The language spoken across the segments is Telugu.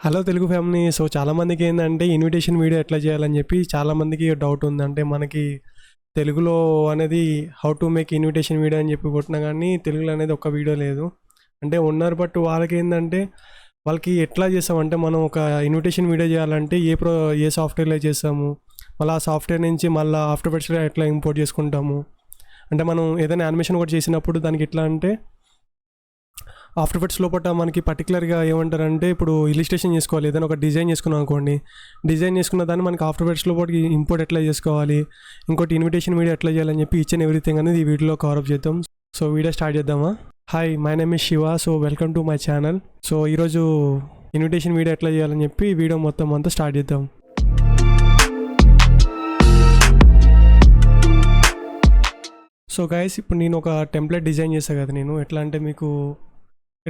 Hello Telugu family. సో చాలామందికి ఏంటంటే ఇన్విటేషన్ వీడియో ఎట్లా చేయాలని చెప్పి చాలామందికి డౌట్ ఉంది. అంటే మనకి తెలుగులో అనేది how to make invitation video అని చెప్పి కొట్టినా కానీ తెలుగులో అనేది ఒక్క వీడియో లేదు. అంటే ఉన్నారు, బట్ వాళ్ళకి ఏంటంటే వాళ్ళకి ఎట్లా చేస్తామంటే మనం ఒక ఇన్విటేషన్ వీడియో చేయాలంటే ఏ సాఫ్ట్వేర్లో చేస్తాము, మళ్ళీ ఆ సాఫ్ట్వేర్ నుంచి మళ్ళీ ఆఫ్టర్ బెట్స్లో ఎట్లా ఇంపోర్ట్ చేసుకుంటాము. అంటే మనం ఏదైనా యానిమేషన్ కూడా చేసినప్పుడు దానికి ఎట్లా అంటే ఆఫ్టర్ ఎఫెక్ట్స్ లోపల మనకి పర్టికులర్గా ఏమంటారంటే ఇప్పుడు ఇలిస్ట్రేషన్ చేసుకోవాలి, ఏదైనా ఒక డిజైన్ చేసుకున్నాం అనుకోండి. డిజైన్ చేసుకున్న దాన్ని మనకి ఆఫ్టర్ ఎఫెక్ట్స్ లోపలికి ఇంపోర్ట్ ఎట్లా చేసుకోవాలి, ఇంకోటి ఇన్విటేషన్ వీడియో ఎట్లా చేయాలని చెప్పి ఈచ్ అండ్ ఎవ్రీథింగ్ అనేది ఈ వీడియోలో కవరప్ చేద్దాం. సో వీడియో స్టార్ట్ చేద్దామా? Hi, my name is Shiva. So welcome to my channel. So ఈరోజు ఇన్విటేషన్ వీడియో ఎట్లా చేయాలని చెప్పి వీడియో మొత్తం అంతా స్టార్ట్ చేద్దాం. సో గైస్, ఇప్పుడు నేను ఒక టెంప్లెట్ డిజైన్ చేస్తాను కదా. నేను ఎట్లా అంటే మీకు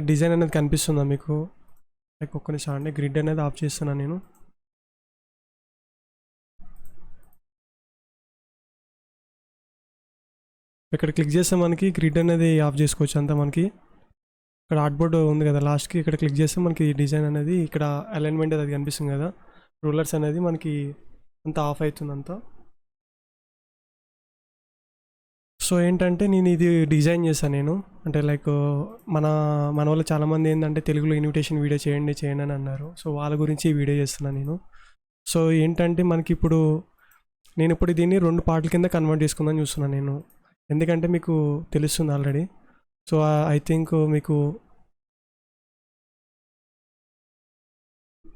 డిజైన్ అనేది కనిపిస్తుందా మీకు? లైక్ ఒక్క నిమిషం అంటే గ్రిడ్ అనేది ఆఫ్ చేస్తున్నాను నేను. ఇక్కడ క్లిక్ చేస్తే మనకి గ్రిడ్ అనేది ఆఫ్ చేసుకోవచ్చు అంతా. మనకి ఇక్కడ ఆర్ట్బోర్డ్ ఉంది కదా లాస్ట్కి, ఇక్కడ క్లిక్ చేస్తే మనకి డిజైన్ అనేది ఇక్కడ అలైన్మెంట్ అది కనిపిస్తుంది కదా. రూలర్స్ అనేది మనకి అంతా ఆఫ్ అవుతుంది అంతా. సో ఏంటంటే నేను ఇది డిజైన్ చేశాను నేను. అంటే లైక్ మన మన వాళ్ళు చాలామంది ఏంటంటే తెలుగులో ఇన్విటేషన్ వీడియో చేయండి అని అన్నారు. సో వాళ్ళ గురించి ఈ వీడియో చేస్తున్నాను నేను. సో ఏంటంటే మనకి ఇప్పుడు నేను దీన్ని 2 పార్ట్ల కింద కన్వర్ట్ చేసుకుందాం చూస్తున్నాను నేను. ఎందుకంటే మీకు తెలుస్తుంది ఆల్రెడీ. సో ఐ థింక్ మీకు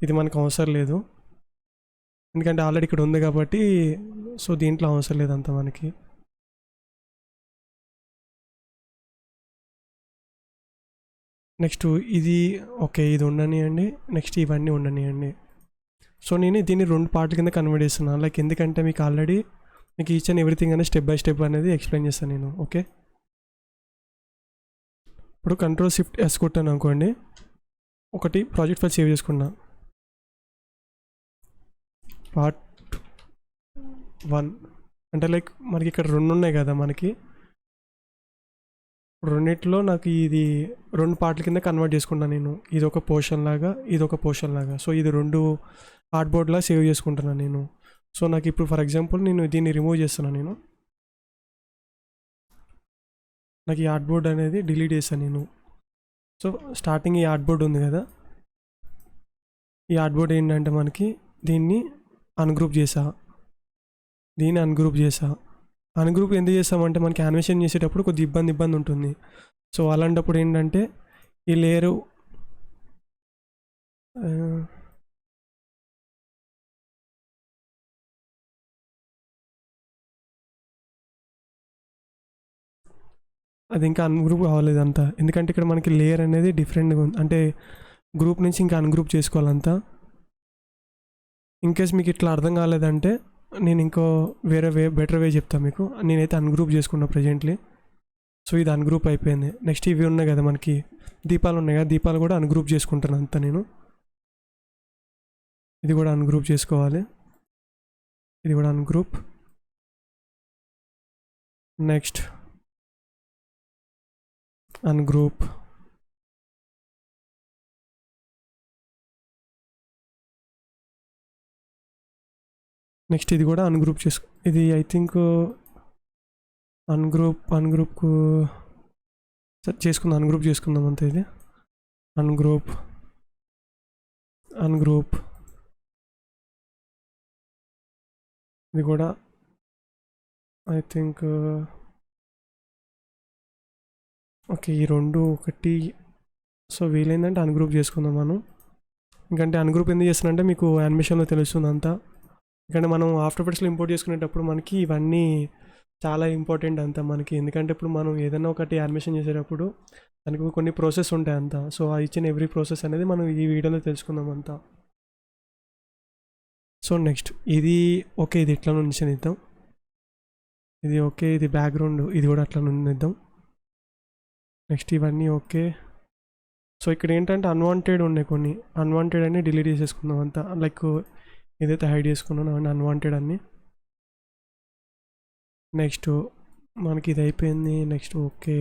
ఇది మనకు అవసరం లేదు, ఎందుకంటే ఆల్రెడీ ఇక్కడ ఉంది కాబట్టి. సో దీంట్లో అవసరం లేదంత మనకి. నెక్స్ట్ ఇది ఓకే, ఇది ఉండనియండి. నెక్స్ట్ ఇవన్నీ ఉండనియండి. సో నేను దీన్ని 2 పార్ట్ల కింద కన్వర్ట్ చేస్తున్నాను. లైక్ ఎందుకంటే మీకు ఆల్రెడీ మీకు ఈచ్ అండ్ ఎవ్రీథింగ్ అనేది స్టెప్ బై స్టెప్ అనేది ఎక్స్ప్లెయిన్ చేస్తాను నేను. ఓకే, ఇప్పుడు Ctrl+Shift+S కొట్టాను అనుకోండి, ఒకటి ప్రాజెక్ట్ ఫైల్ సేవ్ చేసుకున్నా. పార్ట్ 1 అంటే లైక్ మనకి ఇక్కడ 2 ఉన్నాయి కదా మనకి. రెండిట్లో నాకు ఇది 2 పార్ట్ల కింద కన్వర్ట్ చేసుకుంటాను నేను. ఇది ఒక పోర్షన్ లాగా, ఇది ఒక పోర్షన్ లాగా. సో ఇది 2 ఆర్ట్బోర్డ్లా సేవ్ చేసుకుంటున్నాను నేను. సో నాకు ఇప్పుడు ఫర్ ఎగ్జాంపుల్ నేను దీన్ని రిమూవ్ చేస్తున్నాను నేను. నాకు ఈ ఆర్ట్బోర్డ్ అనేది డిలీట్ చేస్తాను నేను. సో స్టార్టింగ్ ఈ ఆర్ట్బోర్డ్ ఉంది కదా, ఈ ఆర్ట్బోర్డ్ ఏంటంటే మనకి దీన్ని అన్గ్రూప్ చేసా. అన్గ్రూప్ ఎందుకు చేస్తామంటే మనకి యానిమేషన్ చేసేటప్పుడు కొద్ది ఇబ్బంది ఉంటుంది. సో అలాంటప్పుడు ఏంటంటే ఈ లేయరు అది ఇంకా అన్గ్రూప్ కావాలి అంతా. ఎందుకంటే ఇక్కడ మనకి లేయర్ అనేది డిఫరెంట్గా ఉంది, అంటే గ్రూప్ నుంచి ఇంకా అన్గ్రూప్ చేసుకోవాలంతా. ఇన్కేస్ మీకు ఇట్లా అర్థం కాలేదంటే నేను ఇంకో బెటర్ వే చెప్తాను మీకు. నేనైతే అన్గ్రూప్ చేసుకున్నా ప్రజెంట్లీ. సో ఇది అన్గ్రూప్ అయిపోయింది. నెక్స్ట్ ఇవి ఉన్నాయి కదా మనకి, దీపాలు ఉన్నాయి కదా, దీపాలు కూడా అన్గ్రూప్ చేసుకుంటాను అంతా నేను. ఇది కూడా అన్గ్రూప్ చేసుకోవాలి, ఇది కూడా అన్గ్రూప్. Next ungroup. నెక్స్ట్ ఇది కూడా అన్గ్రూప్ ఇది ఐ థింక్ అన్గ్రూప్ చేసుకుందాం అంతే. ఇది అన్గ్రూప్ ఇది కూడా ఐ థింక్ ఓకే, ఈ 2 ఒకటి. సో వీలైందంటే అన్గ్రూప్ చేసుకుందాం మనం. ఎందుకంటే అన్గ్రూప్ ఎందుకు చేస్తానంటే మీకు యానిమేషన్లో తెలుస్తుంది అంతా. ఎందుకంటే మనం ఆఫ్టర్ ఎఫెక్ట్స్లో ఇంపోర్ట్ చేసుకునేటప్పుడు మనకి ఇవన్నీ చాలా ఇంపార్టెంట్ అంతా మనకి. ఎందుకంటే ఇప్పుడు మనం ఏదైనా ఒకటి యానిమేషన్ చేసేటప్పుడు దానికి కొన్ని ప్రాసెస్ ఉంటాయి అంతా. సో ఆ ఇచ్చిన ఎవ్రీ ప్రాసెస్ అనేది మనం ఈ వీడియోలో తెలుసుకుందాం అంతా. సో నెక్స్ట్ ఇది ఓకే, ఇది ఇట్లా నుంచినిద్దాం. ఇది ఓకే, ఇది బ్యాక్గ్రౌండ్, ఇది కూడా అట్లా నుండిద్దాం. నెక్స్ట్ ఇవన్నీ ఓకే. సో ఇక్కడ ఏంటంటే అన్వాంటెడ్ ఉన్నాయి కొన్ని, అన్వాంటెడ్ అన్ని డిలీట్ చేసేసుకుందాం అంతా. లైక్ ఏదైతే హైడ్ చేసుకున్నానో అవన్నీ అన్వాంటెడ్ అన్ని. నెక్స్ట్ మనకి ఇది అయిపోయింది. Next okay,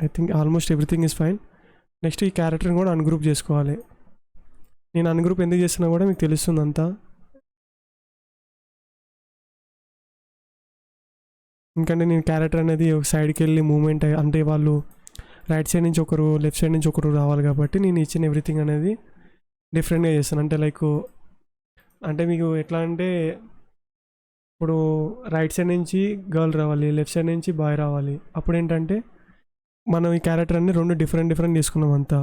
I think almost everything is fine. Next ఈ క్యారెక్టర్ని కూడా అన్గ్రూప్ చేసుకోవాలి. నేను అన్గ్రూప్ ఎందుకు చేస్తున్నా కూడా మీకు తెలుస్తుంది అంతా. ఎందుకంటే నేను క్యారెక్టర్ అనేది ఒక సైడ్కి వెళ్ళి మూమెంట్ అంటే వాళ్ళు రైట్ సైడ్ నుంచి ఒకరు లెఫ్ట్ సైడ్ నుంచి ఒకరు రావాలి కాబట్టి నేను ఇచ్చిన ఎవ్రీథింగ్ అనేది డిఫరెంట్గా చేస్తాను. అంటే లైక్ అంటే మీకు ఎట్లా అంటే ఇప్పుడు రైట్ సైడ్ నుంచి గర్ల్ రావాలి, లెఫ్ట్ సైడ్ నుంచి బాయ్ రావాలి. అప్పుడు ఏంటంటే మనం ఈ క్యారెక్టర్ అన్ని రెండు డిఫరెంట్ తీసుకున్నాం అంతా.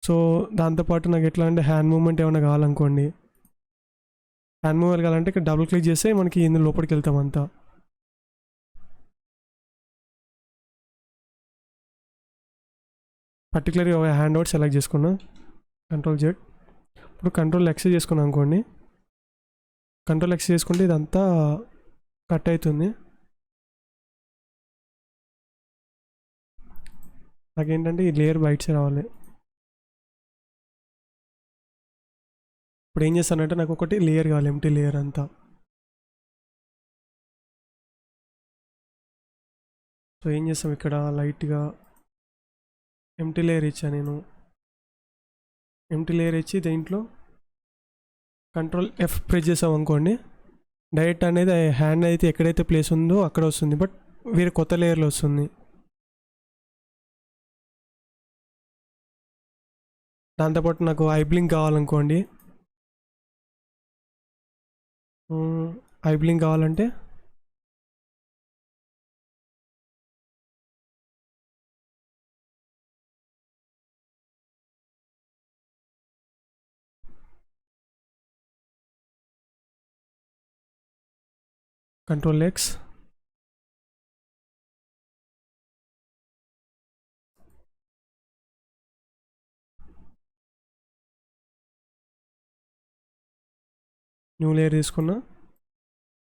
సో దాంతోపాటు నాకు ఎట్లా అంటే హ్యాండ్ మూమెంట్ ఏమైనా కావాలనుకోండి, హ్యాండ్ మూమెంట్ కావాలంటే ఇక్కడ డబుల్ క్లిక్ చేస్తే మనకి ఇందులో లోపలికి వెళ్తాం అంతా. పర్టికులర్గా హ్యాండ్ అవుట్ సెలెక్ట్ చేసుకున్నా, Ctrl+Z. ఇప్పుడు Ctrl+X చేసుకున్నాం అనుకోండి, Ctrl+X చేసుకుంటే ఇదంతా కట్ అవుతుంది. నాకేంటంటే ఈ లేయర్ బయట రావాలి. ఇప్పుడు ఏం చేస్తానంటే నాకు ఒకటి లేయర్ కావాలి, ఎంటీ లేయర్ అంతా. సో ఏం చేస్తాం ఇక్కడ లైట్గా ఎంటీ లేయర్ ఇచ్చా నేను. ఎంటీ లేయర్ ఇచ్చి దీంట్లో Ctrl+F ప్రెస్ చేసాం అనుకోండి, డైరెక్ట్ అనేది హ్యాండ్ అయితే ఎక్కడైతే ప్లేస్ ఉందో అక్కడ వస్తుంది, బట్ వేరే కొత్త లేయర్లో వస్తుంది. దాంతోపాటు నాకు ఐ బ్లింక్ కావాలనుకోండి, ఐ బ్లింక్ కావాలంటే Ctrl+X, న్యూ లేయర్ తీసుకున్నా,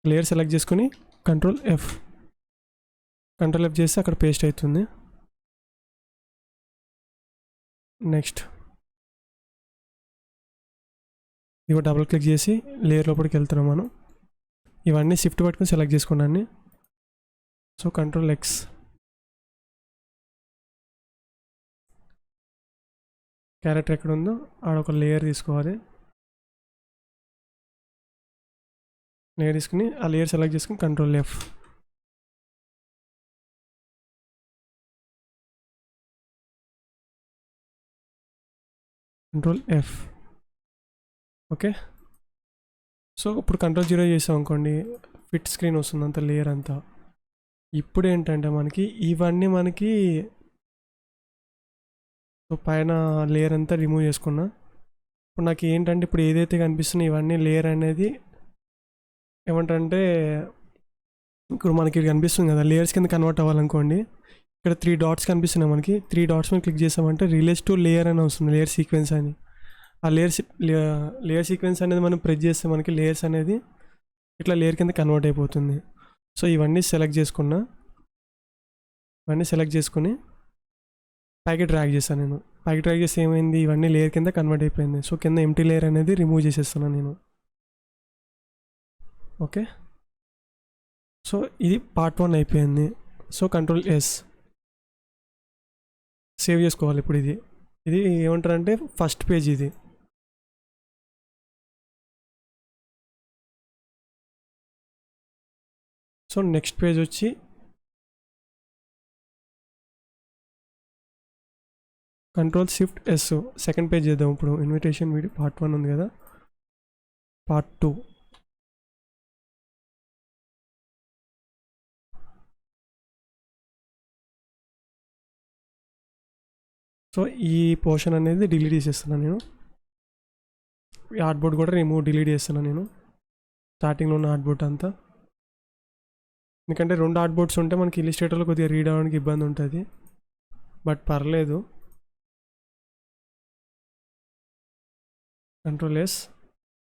లేయర్ సెలెక్ట్ చేసుకుని Ctrl+F చేస్తే అక్కడ పేస్ట్ అవుతుంది. నెక్స్ట్ ఇవి డబుల్ క్లిక్ చేసి లేయర్ లోపలికి వెళ్తున్నాం మనం. ఇవన్నీ షిఫ్ట్ పట్టుకుని సెలెక్ట్ చేసుకున్నాను. సో Ctrl+X, క్యారెక్టర్ ఎక్కడ ఉందో ఆడొక లేయర్ తీసుకోవాలి. లేయర్ తీసుకుని ఆ లేయర్ సెలెక్ట్ చేసుకుని Ctrl+F, Ctrl+F. ఓకే. సో ఇప్పుడు Ctrl+0 చేసాం అనుకోండి, ఫిట్ స్క్రీన్ వస్తుంది అంత లేయర్ అంతా. ఇప్పుడు ఏంటంటే మనకి ఇవన్నీ మనకి పైన లేయర్ అంతా రిమూవ్ చేసుకున్నా. ఇప్పుడు నాకు ఏంటంటే ఇప్పుడు ఏదైతే కనిపిస్తున్నాయి ఇవన్నీ లేయర్ అనేది ఏమంటారంటే ఇప్పుడు మనకి కనిపిస్తుంది కదా, లేయర్స్ కింద కన్వర్ట్ అవ్వాలనుకోండి, ఇక్కడ 3 డాట్స్ కనిపిస్తున్నాయి మనకి. 3 డాట్స్ మీద క్లిక్ చేసామంటే రిలేస్ టు లేయర్ అని వస్తుంది, లేయర్ సీక్వెన్స్ అని. ఆ లేయర్ సీక్వెన్స్ అనేది మనం ప్రెస్ చేస్తే మనకి లేయర్స్ అనేది ఇట్లా లేయర్ కింద కన్వర్ట్ అయిపోతుంది. సో ఇవన్నీ సెలెక్ట్ చేసుకున్నా, ఇవన్నీ సెలెక్ట్ చేసుకుని పైకి డ్రాగ్ చేస్తాను నేను. పైకి డ్రాగ్ చేస్తే ఏమైంది, ఇవన్నీ లేయర్ కింద కన్వర్ట్ అయిపోయింది. సో కింద ఎంటీ లేయర్ అనేది రిమూవ్ చేసేస్తున్నాను నేను. ఓకే. సో ఇది పార్ట్ 1 అయిపోయింది. సో Ctrl+S సేవ్ చేసుకోవాలి. ఇప్పుడు ఇది ఏమంటారంటే ఫస్ట్ పేజ్ ఇది. సో నెక్స్ట్ పేజ్ వచ్చి Ctrl+Shift+S సెకండ్ పేజ్ చేద్దాం. ఇప్పుడు ఇన్విటేషన్ వీడియో పార్ట్ 1 ఉంది కదా, పార్ట్ 2. సో ఈ పోర్షన్ అనేది డిలీట్ చేసేస్తున్నాను నేను. ఈ ఆర్ట్బోర్డ్ కూడా డిలీట్ చేస్తున్నాను నేను, స్టార్టింగ్లో ఉన్న ఆర్ట్బోర్డ్ అంతా. ఎందుకంటే 2 ఆర్ట్బోర్డ్స్ ఉంటే మనకి ఇలిస్ట్రేటర్లో కొద్దిగా రీడ్ అవ్వడానికి ఇబ్బంది ఉంటుంది, బట్ పర్లేదు. Ctrl+S,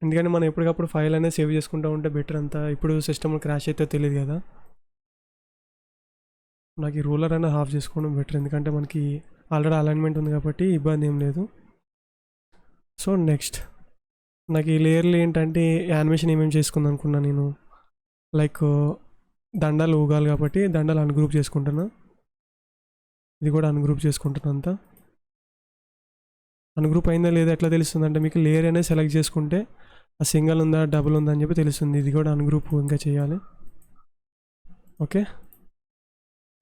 ఎందుకంటే మనం ఎప్పటికప్పుడు ఫైల్ అనేది సేవ్ చేసుకుంటూ ఉంటే బెటర్ అంతా. ఇప్పుడు సిస్టమ్ క్రాష్ అయితే తెలియదు కదా. నాకు ఈ రూలర్ అనేది ఆఫ్ చేసుకోవడం బెటర్, ఎందుకంటే మనకి ఆల్రెడీ అలైన్మెంట్ ఉంది కాబట్టి ఇబ్బంది ఏం లేదు. సో నెక్స్ట్ నాకు ఈ లేయర్లు ఏంటంటే యానిమేషన్ ఏమేమి చేసుకుందాం అనుకున్నా నేను, లైక్ దండాలు ఊగాలి కాబట్టి దండాలు అన్గ్రూప్ చేసుకుంటున్నా. ఇది కూడా అన్గ్రూప్ చేసుకుంటున్నా అంతా. అన్గ్రూప్ అయిందా లేదా ఎట్లా తెలుస్తుంది అంటే మీకు లేయర్ అనేది సెలెక్ట్ చేసుకుంటే ఆ సింగిల్ ఉందా డబుల్ ఉందా అని చెప్పి తెలుస్తుంది. ఇది కూడా అన్గ్రూప్ ఇంకా చేయాలి. Okay,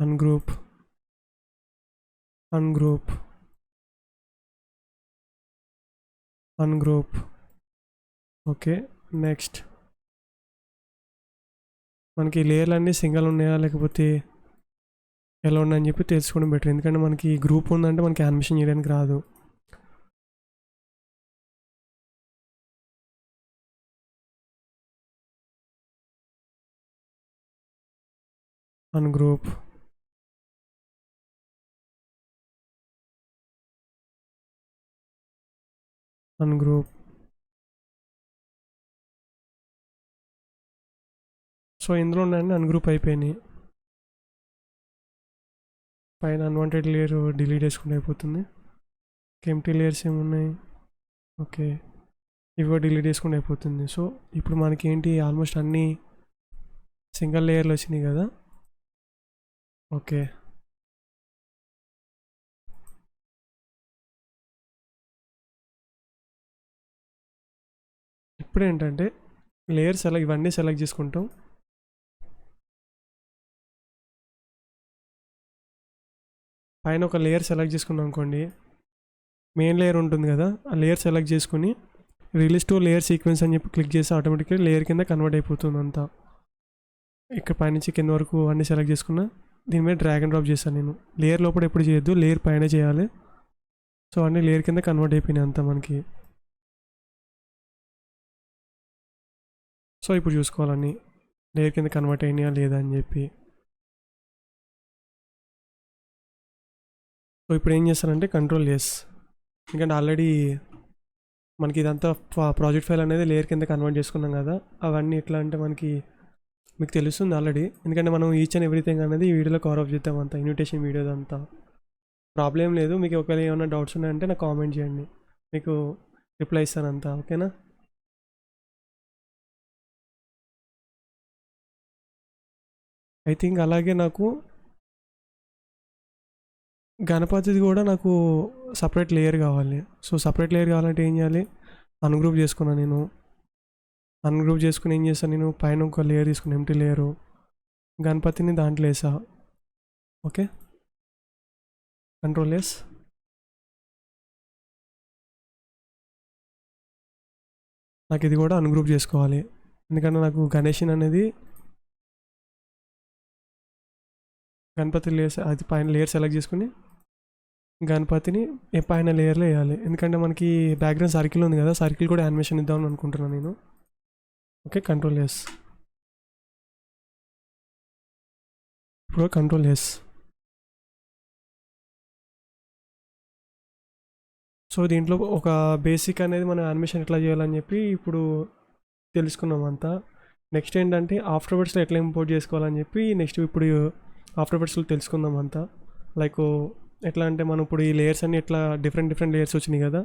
ungroup ungroup ungroup. Okay, next మనకి లేయర్లు అన్నీ సింగిల్ ఉన్నాయా లేకపోతే ఎలా ఉన్నాయని చెప్పి తెలుసుకోవడం బెటర్. ఎందుకంటే మనకి గ్రూప్ ఉందంటే మనకి యానిమేషన్ చేయడానికి రాదు. Ungroup ungroup. సో ఇందులో ఉన్నాయండి అన్గ్రూప్ అయిపోయినాయి. పైన అన్వాంటెడ్ లేయర్ డిలీట్ చేసుకుంటే అయిపోతుంది. ఎంప్టీ లేయర్స్ ఏమున్నాయి, ఓకే ఇవో డిలీట్ చేసుకుంటే అయిపోతుంది. సో ఇప్పుడు మనకి ఏంటి ఆల్మోస్ట్ అన్నీ సింగిల్ లేయర్లు వచ్చినాయి కదా. ఓకే, ఇప్పుడు ఏంటంటే లేయర్ సెలెక్ట్ ఇవన్నీ సెలెక్ట్ చేసుకుంటాం. పైన ఒక లేయర్ సెలెక్ట్ చేసుకున్నాం అనుకోండి, మెయిన్ లేయర్ ఉంటుంది కదా, ఆ లేయర్ సెలెక్ట్ చేసుకుని రిలీజ్ టు లేయర్ సీక్వెన్స్ అని చెప్పి క్లిక్ చేస్తే ఆటోమేటిక్గా లేయర్ కింద కన్వర్ట్ అయిపోతుంది అంతా. ఇక్కడ పైనుంచి కింద వరకు అన్నీ సెలెక్ట్ చేసుకున్నా, దీని మీద డ్రాగ్ అండ్ డ్రాప్ చేస్తాను నేను. లేయర్ లోపల ఎప్పుడు చేయొద్దు, లేయర్ పైన చేయాలి. సో అన్నీ లేయర్ కింద కన్వర్ట్ అయిపోయినాయి అంతా మనకి. సో ఇప్పుడు చూసుకోవాలని లేయర్ కింద కన్వర్ట్ అయినాయా లేదా అని చెప్పి. సో ఇప్పుడు ఏం చేస్తానంటే కంట్రోల్ ఎస్, ఎందుకంటే ఆల్రెడీ మనకి ఇదంతా ప్రాజెక్ట్ ఫైల్ అనేది లేయర్ కింద కన్వర్ట్ చేసుకున్నాం కదా. అవన్నీ ఎట్లా అంటే మనకి మీకు తెలుస్తుంది ఆల్రెడీ, ఎందుకంటే మనం ఈచ్ అండ్ ఎవ్రీథింగ్ అనేది ఈ వీడియోలో కవర్ అప్ చేద్దాం అంతా, ఇన్విటేషన్ వీడియో అంతా. ప్రాబ్లం లేదు. మీకు ఒకవేళ ఏమైనా డౌట్స్ ఉన్నాయంటే నాకు కామెంట్ చేయండి, మీకు రిప్లై ఇస్తాను అంతా. ఓకేనా. ఐ థింక్ అలాగే నాకు గణపతిది కూడా నాకు సపరేట్ లేయర్ కావాలి. సో సపరేట్ లేయర్ కావాలంటే ఏం చేయాలి, అన్గ్రూప్ చేసుకున్నాను నేను. అన్గ్రూప్ చేసుకుని ఏం చేస్తాను నేను, పైన ఒక లేయర్ తీసుకుని ఎంటీ లేయరు, గణపతిని దాంట్లో వేసా. Okay, control yes. నాకు ఇది కూడా అన్గ్రూప్ చేసుకోవాలి, ఎందుకంటే నాకు గణేషన్ అనేది గణపతి లేయర్ అది పైన లేయర్ సెలెక్ట్ చేసుకుని గణపతిని పైన లేయర్లో వేయాలి. ఎందుకంటే మనకి బ్యాక్గ్రౌండ్ సర్కిల్ ఉంది కదా, సర్కిల్ కూడా యానిమేషన్ ఇద్దామని అనుకుంటున్నాను నేను. Okay, control yes. ఇప్పుడు కంట్రోల్ ఎస్. సో దీంట్లో ఒక బేసిక్ అనేది మనం యానిమేషన్ ఎట్లా చేయాలని చెప్పి ఇప్పుడు తెలుసుకున్నాం అంతా. నెక్స్ట్ ఏంటంటే ఆఫ్టర్ వర్డ్స్లో ఎట్లా ఇంపోర్ట్ చేసుకోవాలని చెప్పి నెక్స్ట్ ఇప్పుడు ఆఫ్టర్ వర్డ్స్లో తెలుసుకుందాం అంతా. లైక్ ఎట్లా అంటే మనం ఇప్పుడు ఈ లేయర్స్ అన్ని ఎట్లా డిఫరెంట్ లేయర్స్ వచ్చినాయి కదా,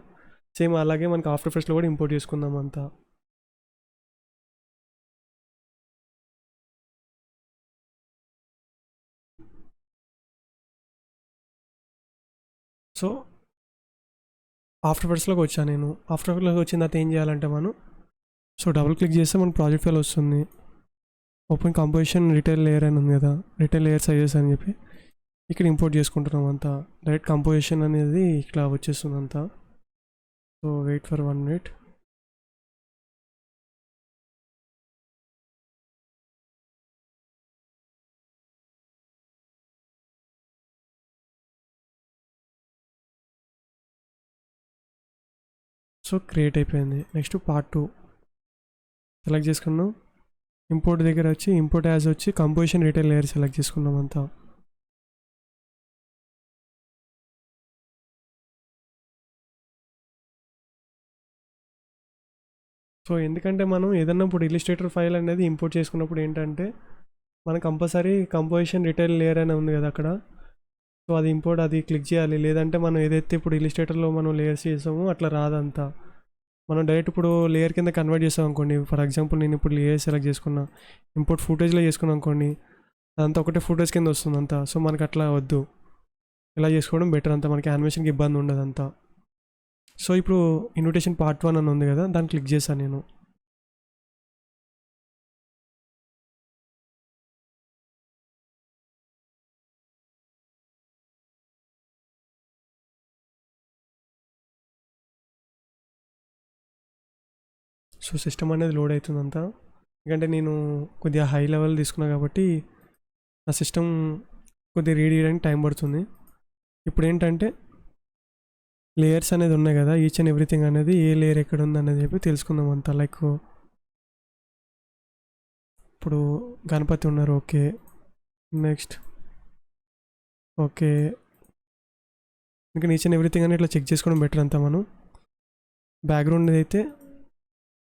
సేమ్ అలాగే మనకి ఆఫ్టర్ వర్డ్స్లో కూడా ఇంపోర్ట్ చేసుకుందాం అంతా. సో ఆఫ్టర్ వర్డ్స్లోకి వచ్చాను నేను. ఆఫ్టర్ వర్డ్స్లోకి వచ్చిన తర్వాత ఏం చేయాలంటే మనం సో డబుల్ క్లిక్ చేస్తే మన ప్రాజెక్ట్ ఫైల్ వస్తుంది. ఓపెన్ కంపోజిషన్ రిటైల్ లేయర్ అని ఉంది కదా, రిటైల్ లేయర్ సైజెస్ అని చెప్పి ఇక్కడ ఇంపోర్ట్ చేసుకుంటున్నాం అంతా. డైరెక్ట్ కంపోజిషన్ అనేది ఇట్లా వచ్చేస్తుంది అంతా. So wait for 1 minute. So create అయిపోయింది. నెక్స్ట్ పార్ట్ 2 సెలెక్ట్ చేసుకున్నాం. ఇంపోర్ట్ దగ్గర వచ్చి ఇంపోర్ట్ యాజ్ వచ్చి కంపోజిషన్ రిటైల్ లేయర్ సెలెక్ట్ చేసుకున్నాం అంతా. సో ఎందుకంటే మనం ఏదన్నా ఇప్పుడు ఇలిస్ట్రేటర్ ఫైల్ అనేది ఇంపోర్ట్ చేసుకున్నప్పుడు ఏంటంటే మనం కంపల్సరీ కంపోజిషన్ రిటైల్ లేయర్ అని ఉంది కదా అక్కడ, సో అది ఇంపోర్ట్ అది క్లిక్ చేయాలి. లేదంటే మనం ఏదైతే ఇప్పుడు ఇలిస్ట్రేటర్లో మనం లేయర్స్ చేసామో అట్లా రాదంతా. మనం డైరెక్ట్ ఇప్పుడు లేయర్ కింద కన్వర్ట్ చేస్తాం అనుకోండి. ఫర్ ఎగ్జాంపుల్ నేను ఇప్పుడు లేయర్ సెలెక్ట్ చేసుకున్నా, ఇంపోర్ట్ ఫుటేజ్లో చేసుకున్నాం అనుకోండి, అదంతా ఒకటే ఫుటేజ్ కింద వస్తుంది అంతా. సో మనకు అట్లా వద్దు, ఇలా చేసుకోవడం బెటర్ అంతా, మనకి యానిమేషన్కి ఇబ్బంది ఉండదు అంతా. సో ఇప్పుడు ఇన్విటేషన్ పార్ట్ 1 అని ఉంది కదా, దాన్ని క్లిక్ చేశాను నేను. సో సిస్టమ్ అనేది లోడ్ అవుతుందంతా, ఎందుకంటే నేను కొద్దిగా హై లెవెల్ తీసుకున్నా కాబట్టి నా సిస్టమ్ కొద్దిగా రీడ్ చేయడానికి టైం పడుతుంది. ఇప్పుడు ఏంటంటే లేయర్స్ అనేది ఉన్నాయి కదా, ఈచ్ అండ్ ఎవ్రీథింగ్ అనేది ఏ లేయర్ ఎక్కడ ఉంది అనేది చెప్పి తెలుసుకుందాం అంతా. లైక్ ఇప్పుడు గణపతి ఉన్నారు, ఓకే. నెక్స్ట్ ఓకే, ఇంకా ఈచ్ అండ్ ఎవ్రీథింగ్ అని ఇట్లా చెక్ చేసుకోవడం బెటర్ అంతా. మనం బ్యాక్గ్రౌండ్ అయితే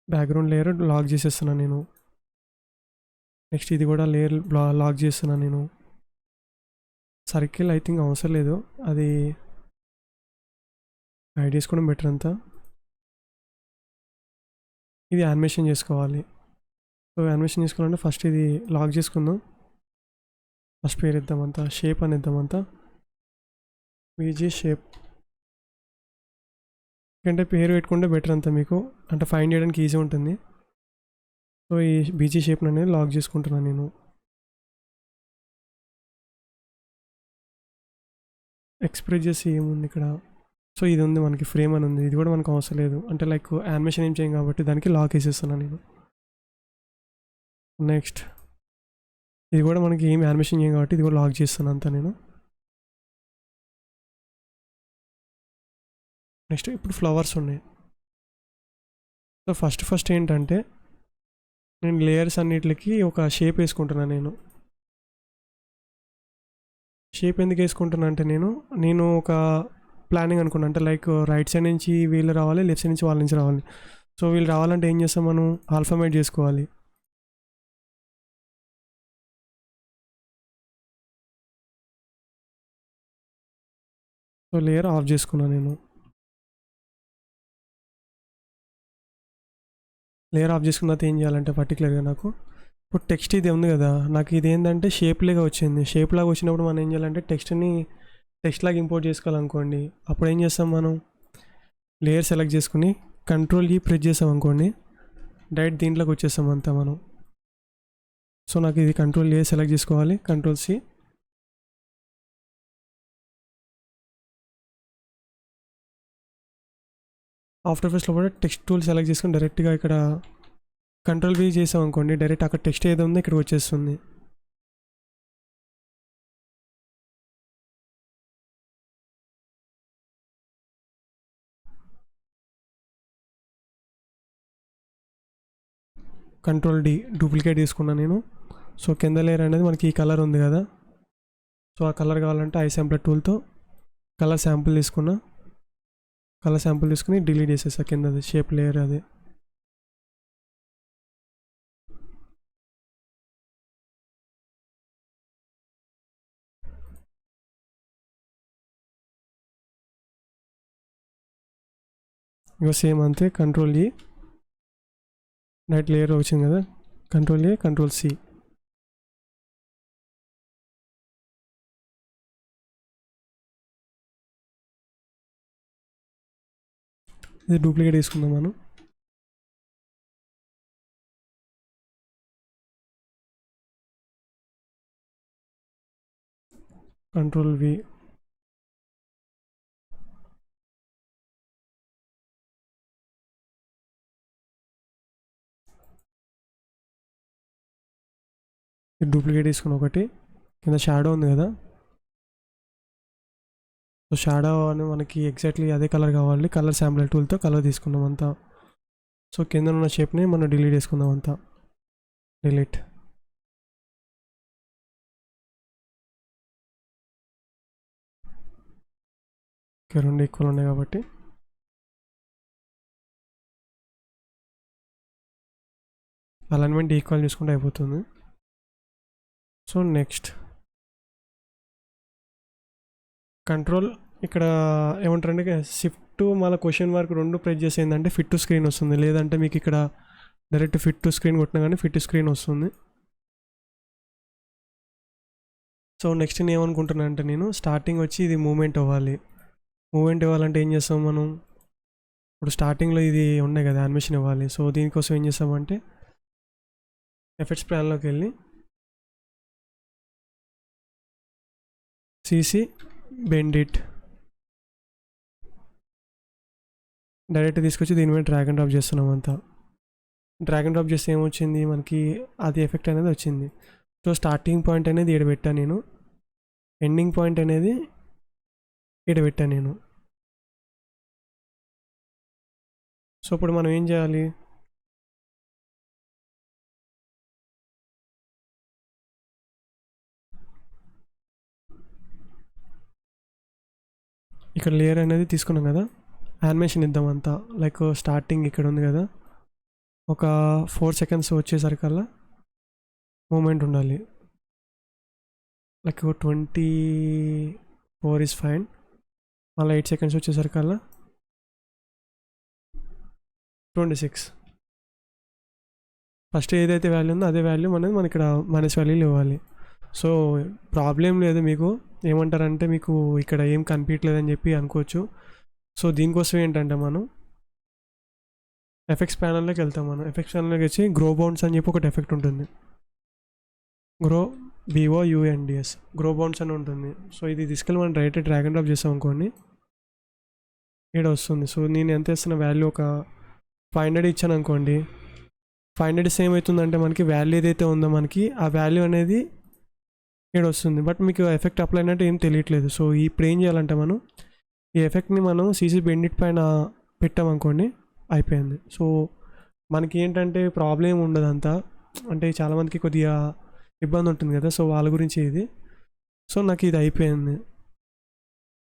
బ్యాక్గ్రౌండ్ లేయర్ లాక్ చేసేస్తున్నాను నేను. నెక్స్ట్ ఇది కూడా లేయర్ లాక్ చేస్తున్నాను నేను. సర్కిల్ ఐ థింక్ అవసరం లేదు, అది హైడ్ చేసుకోవడం బెటర్ అంతా. ఇది యానిమేషన్ చేసుకోవాలి. సో యానిమేషన్ చేసుకోవాలంటే ఫస్ట్ ఇది లాక్ చేసుకుందాం. ఫస్ట్ పేరు ఇద్దామంతా, షేప్ అని ఇద్దామంతా, బీజీ షేప్. ఎందుకంటే పేరు పెట్టుకుంటే బెటర్ అంతా, మీకు అంటే ఫైండ్ చేయడానికి ఈజీ ఉంటుంది. సో ఈ బీజీ షేప్ని అనేది లాక్ చేసుకుంటున్నాను నేను. ఎక్స్ప్రెస్ చేసి ఏముంది ఇక్కడ, సో ఇది ఉంది మనకి, ఫ్రేమ్ అని ఉంది, ఇది కూడా మనకు అవసరం లేదు. అంటే లైక్ యానిమేషన్ ఏం చేయం కాబట్టి దానికి లాక్ వేసేస్తున్నాను నేను. నెక్స్ట్ ఇది కూడా మనకి ఏం యానిమేషన్ చేయం కాబట్టి ఇది కూడా లాక్ చేస్తాను అంతా నేను. నెక్స్ట్ ఇప్పుడు ఫ్లవర్స్ ఉన్నాయి. సో ఫస్ట్ ఏంటంటే నేను లేయర్స్ అన్నిటికి ఒక షేప్ వేసుకుంటున్నాను నేను. షేప్ ఎందుకు వేసుకుంటున్నా అంటే నేను ఒక ప్లానింగ్ అనుకున్నాను. అంటే లైక్ రైట్ సైడ్ నుంచి వీళ్ళు రావాలి, లెఫ్ట్ సైడ్ నుంచి వాళ్ళ నుంచి రావాలి. సో వీళ్ళు రావాలంటే ఏం చేస్తాం, మనం ఆల్ఫాబెట్ చేసుకోవాలి. సో లేయర్ ఆఫ్ చేసుకున్నాను నేను. లేయర్ ఆఫ్ చేసుకున్న తర్వాత ఏం చేయాలంటే పర్టికులర్గా నాకు ఇప్పుడు టెక్స్ట్ ఇది ఉంది కదా, నాకు ఇది ఏంటంటే షేప్ లాగా వచ్చింది. షేప్ లాగా వచ్చినప్పుడు మనం ఏం చేయాలంటే టెక్స్ట్ని టెక్స్ట్ లాగా ఇంపోర్ట్ చేసుకోవాలనుకోండి. అప్పుడు ఏం చేస్తాం, మనం లేయర్ సెలెక్ట్ చేసుకుని కంట్రోల్-E ప్రెస్ చేసాం అనుకోండి, డైరెక్ట్ దీంట్లోకి వచ్చేస్తాం అంతా మనం. సో నాకు ఇది కంట్రోల్-A సెలెక్ట్ చేసుకోవాలి, కంట్రోల్-C. ఆఫ్టర్ ఎఫెక్ట్స్లో కూడా టెక్స్ట్ టూల్ సెలెక్ట్ చేసుకుని డైరెక్ట్గా ఇక్కడ కంట్రోల్-V చేసాం అనుకోండి, డైరెక్ట్ అక్కడ టెక్స్ట్ ఏదో ఉందో ఇక్కడికి వచ్చేస్తుంది. కంట్రోల్-D డూప్లికేట్ తీసుకున్నాను నేను. సో కింద లేయర్ అనేది మనకి ఈ కలర్ ఉంది కదా, సో ఆ కలర్ కావాలంటే ఐ శాంపులర్ టూల్తో కలర్ శాంపుల్ తీసుకుని డిలీట్ చేసేసా కిందది షేప్ లేయర్. అది ఇక సేమ్ అంతే, కంట్రోల్-E నైట్ లేయర్ వచ్చింది కదా, కంట్రోల్-A కంట్రోల్-C. ఇది డూప్లికేట్ తీసుకుందాం మనం. కంట్రోల్-V డూప్లికేట్ తీసుకుని ఒకటి కింద షాడో ఉంది కదా, సో షాడో అని మనకి ఎగ్జాక్ట్లీ అదే కలర్ కావాలి, కలర్ శాంపులర్ టూల్తో కలర్ తీసుకున్నాం అంతా. సో కింద ఉన్న షేప్ని మనం డిలీట్ చేసుకుందాం అంతా, డిలీట్. ఓకే, రెండు ఈక్వల్ ఉన్నాయి కాబట్టి అలైన్మెంట్ ఈక్వల్ చేసుకుంటే అయిపోతుంది. సో నెక్స్ట్ కంట్రోల్ ఇక్కడ ఏమంటారంటే షిఫ్ట్ మళ్ళీ క్వశ్చన్ మార్క్ రెండు ప్రెస్ చేసి ఏంటంటే ఫిట్ టు స్క్రీన్ వస్తుంది, లేదంటే మీకు ఇక్కడ డైరెక్ట్ ఫిట్ టు స్క్రీన్ కొట్టినా కానీ ఫిట్ టు స్క్రీన్ వస్తుంది. సో నెక్స్ట్ నేను ఏమనుకుంటున్నా అంటే నేను స్టార్టింగ్ వచ్చి ఇది మూమెంట్ అవ్వాలి. మూమెంట్ ఇవ్వాలంటే ఏం చేస్తాం మనం, ఇప్పుడు స్టార్టింగ్లో ఇది ఉన్నాయి కదా యానిమేషన్ ఇవ్వాలి. సో దీనికోసం ఏం చేస్తామంటే ఎఫెక్ట్స్ ప్లాన్లోకి వెళ్ళి CC బెండ్ ఇట్ డైరెక్ట్ తీసుకొచ్చి దీని మీద డ్రాగ్ అండ్ డ్రాప్ చేస్తున్నాం అంతా. డ్రాగ్ అండ్ డ్రాప్ చేస్తే ఏమొచ్చింది మనకి, అది ఎఫెక్ట్ అనేది వచ్చింది. సో స్టార్టింగ్ పాయింట్ అనేది ఈడ పెట్టాను నేను, ఎండింగ్ పాయింట్ అనేది ఈడ పెట్టాను నేను. సో ఇప్పుడు మనం ఏం చేయాలి, ఇక్కడ లేయర్ అనేది తీసుకున్నాం కదా, యానిమేషన్ ఇద్దాం అంతా. లైక్ స్టార్టింగ్ ఇక్కడ ఉంది కదా, ఒక 4 seconds వచ్చేసరికల్లా మూమెంట్ ఉండాలి. Like 24 is fine. మళ్ళీ 8 seconds వచ్చేసరికల్లా 26. ఫస్ట్ ఏదైతే వాల్యూ ఉందో అదే వాల్యూ అనేది మన ఇక్కడ మైనస్ వాల్యూలు ఇవ్వాలి. సో ప్రాబ్లం లేదు, మీకు ఏమంటారంటే మీకు ఇక్కడ ఏం కనిపించలేదని చెప్పి అనుకోవచ్చు. సో దీనికోసం ఏంటంటే మనం ఎఫెక్ట్స్ ప్యానల్లోకి వెళ్తాం. మనం ఎఫెక్ట్స్ ప్యానల్లోకి వచ్చి గ్రో బౌండ్స్ అని చెప్పి ఒకటి ఎఫెక్ట్ ఉంటుంది, గ్రో BOUNDS, గ్రో బౌండ్స్ అని ఉంటుంది. సో ఇది తీసుకెళ్ళి మనం రైట్ డ్రాగ్ అండ్ డ్రాప్ చేస్తాం అనుకోండి, ఇక్కడ వస్తుంది. సో నేను ఎంత ఇస్తున్న వాల్యూ ఒక 500 ఇచ్చాను అనుకోండి, 500 సేమ్ అవుతుందంటే మనకి వాల్యూ ఏదైతే ఉందో మనకి ఆ వాల్యూ అనేది ఇక్కడ వస్తుంది. బట్ మీకు ఎఫెక్ట్ అప్లై అయినట్టు ఏం తెలియట్లేదు. సో ఇప్పుడు ఏం చేయాలంటే మనం ఈ ఎఫెక్ట్ని మనం CC బెండిట్ పైన పెట్టామనుకోండి, అయిపోయింది. సో మనకి ఏంటంటే ప్రాబ్లం ఏమి ఉండదు అంతా, అంటే చాలామందికి కొద్దిగా ఇబ్బంది ఉంటుంది కదా, సో వాళ్ళ గురించి ఇది. సో నాకు ఇది అయిపోయింది,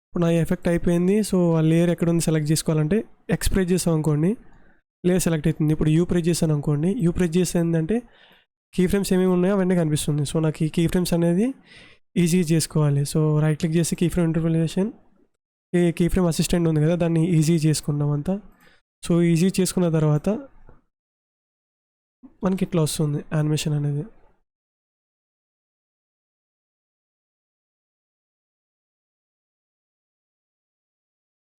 ఇప్పుడు నా ఎఫెక్ట్ అయిపోయింది. సో ఆ లేయర్ ఎక్కడ ఉంది సెలెక్ట్ చేసుకోవాలంటే ఎక్స్ప్రెస్ చేసాం అనుకోండి, లేయర్ సెలెక్ట్ అవుతుంది. ఇప్పుడు యూ ప్రెస్ చేశాను అనుకోండి, యూ ప్రెస్ చేస్తే ఏంటంటే కీ ఫ్రేమ్స్ ఏమేమి ఉన్నాయో అవన్నీ కనిపిస్తుంది. సో నాకు ఈ కీ ఫ్రేమ్స్ అనేది ఈజీ చేసుకోవాలి. సో రైట్ క్లిక్ చేసి key frame interpolation, key frame assistant ఉంది కదా, దాన్ని ఈజీ చేసుకున్నాం అంతా. సో ఈజీ చేసుకున్న తర్వాత మనకి ఇట్లా వస్తుంది యానిమేషన్ అనేది.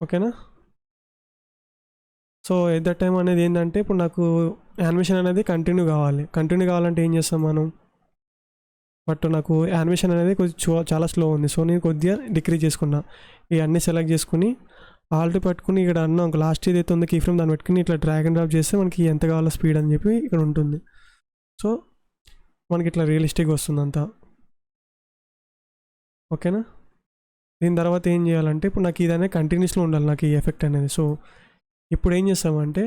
ఓకేనా. సో ఎట్ ద టైం అనేది ఏంటంటే ఇప్పుడు నాకు యానిమేషన్ అనేది కంటిన్యూ కావాలంటే ఏం చేస్తాం మనం, బట్ నాకు యానిమేషన్ అనేది కొంచెం చాలా స్లో ఉంది. సో నేను కొద్దిగా డిక్రీజ్ చేసుకున్నా, ఇవన్నీ సెలెక్ట్ చేసుకుని ఆల్ట్ పట్టుకుని ఇక్కడ అన్న లాస్ట్ ఏదైతే ఉందో కీ ఫ్రేమ్ దాన్ని పెట్టుకుని ఇట్లా డ్రాగ్ అండ్ డ్రాప్ చేస్తే మనకి ఎంత కావాలో స్పీడ్ అని చెప్పి ఇక్కడ ఉంటుంది. సో మనకి ఇట్లా రియలిస్టిక్గా వస్తుంది అంతా. ఓకేనా. దీని తర్వాత ఏం చేయాలంటే ఇప్పుడు నాకు ఇది అనేది కంటిన్యూస్లో ఉండాలి, నాకు ఈ ఎఫెక్ట్ అనేది. సో ఇప్పుడు ఏం చేస్తామంటే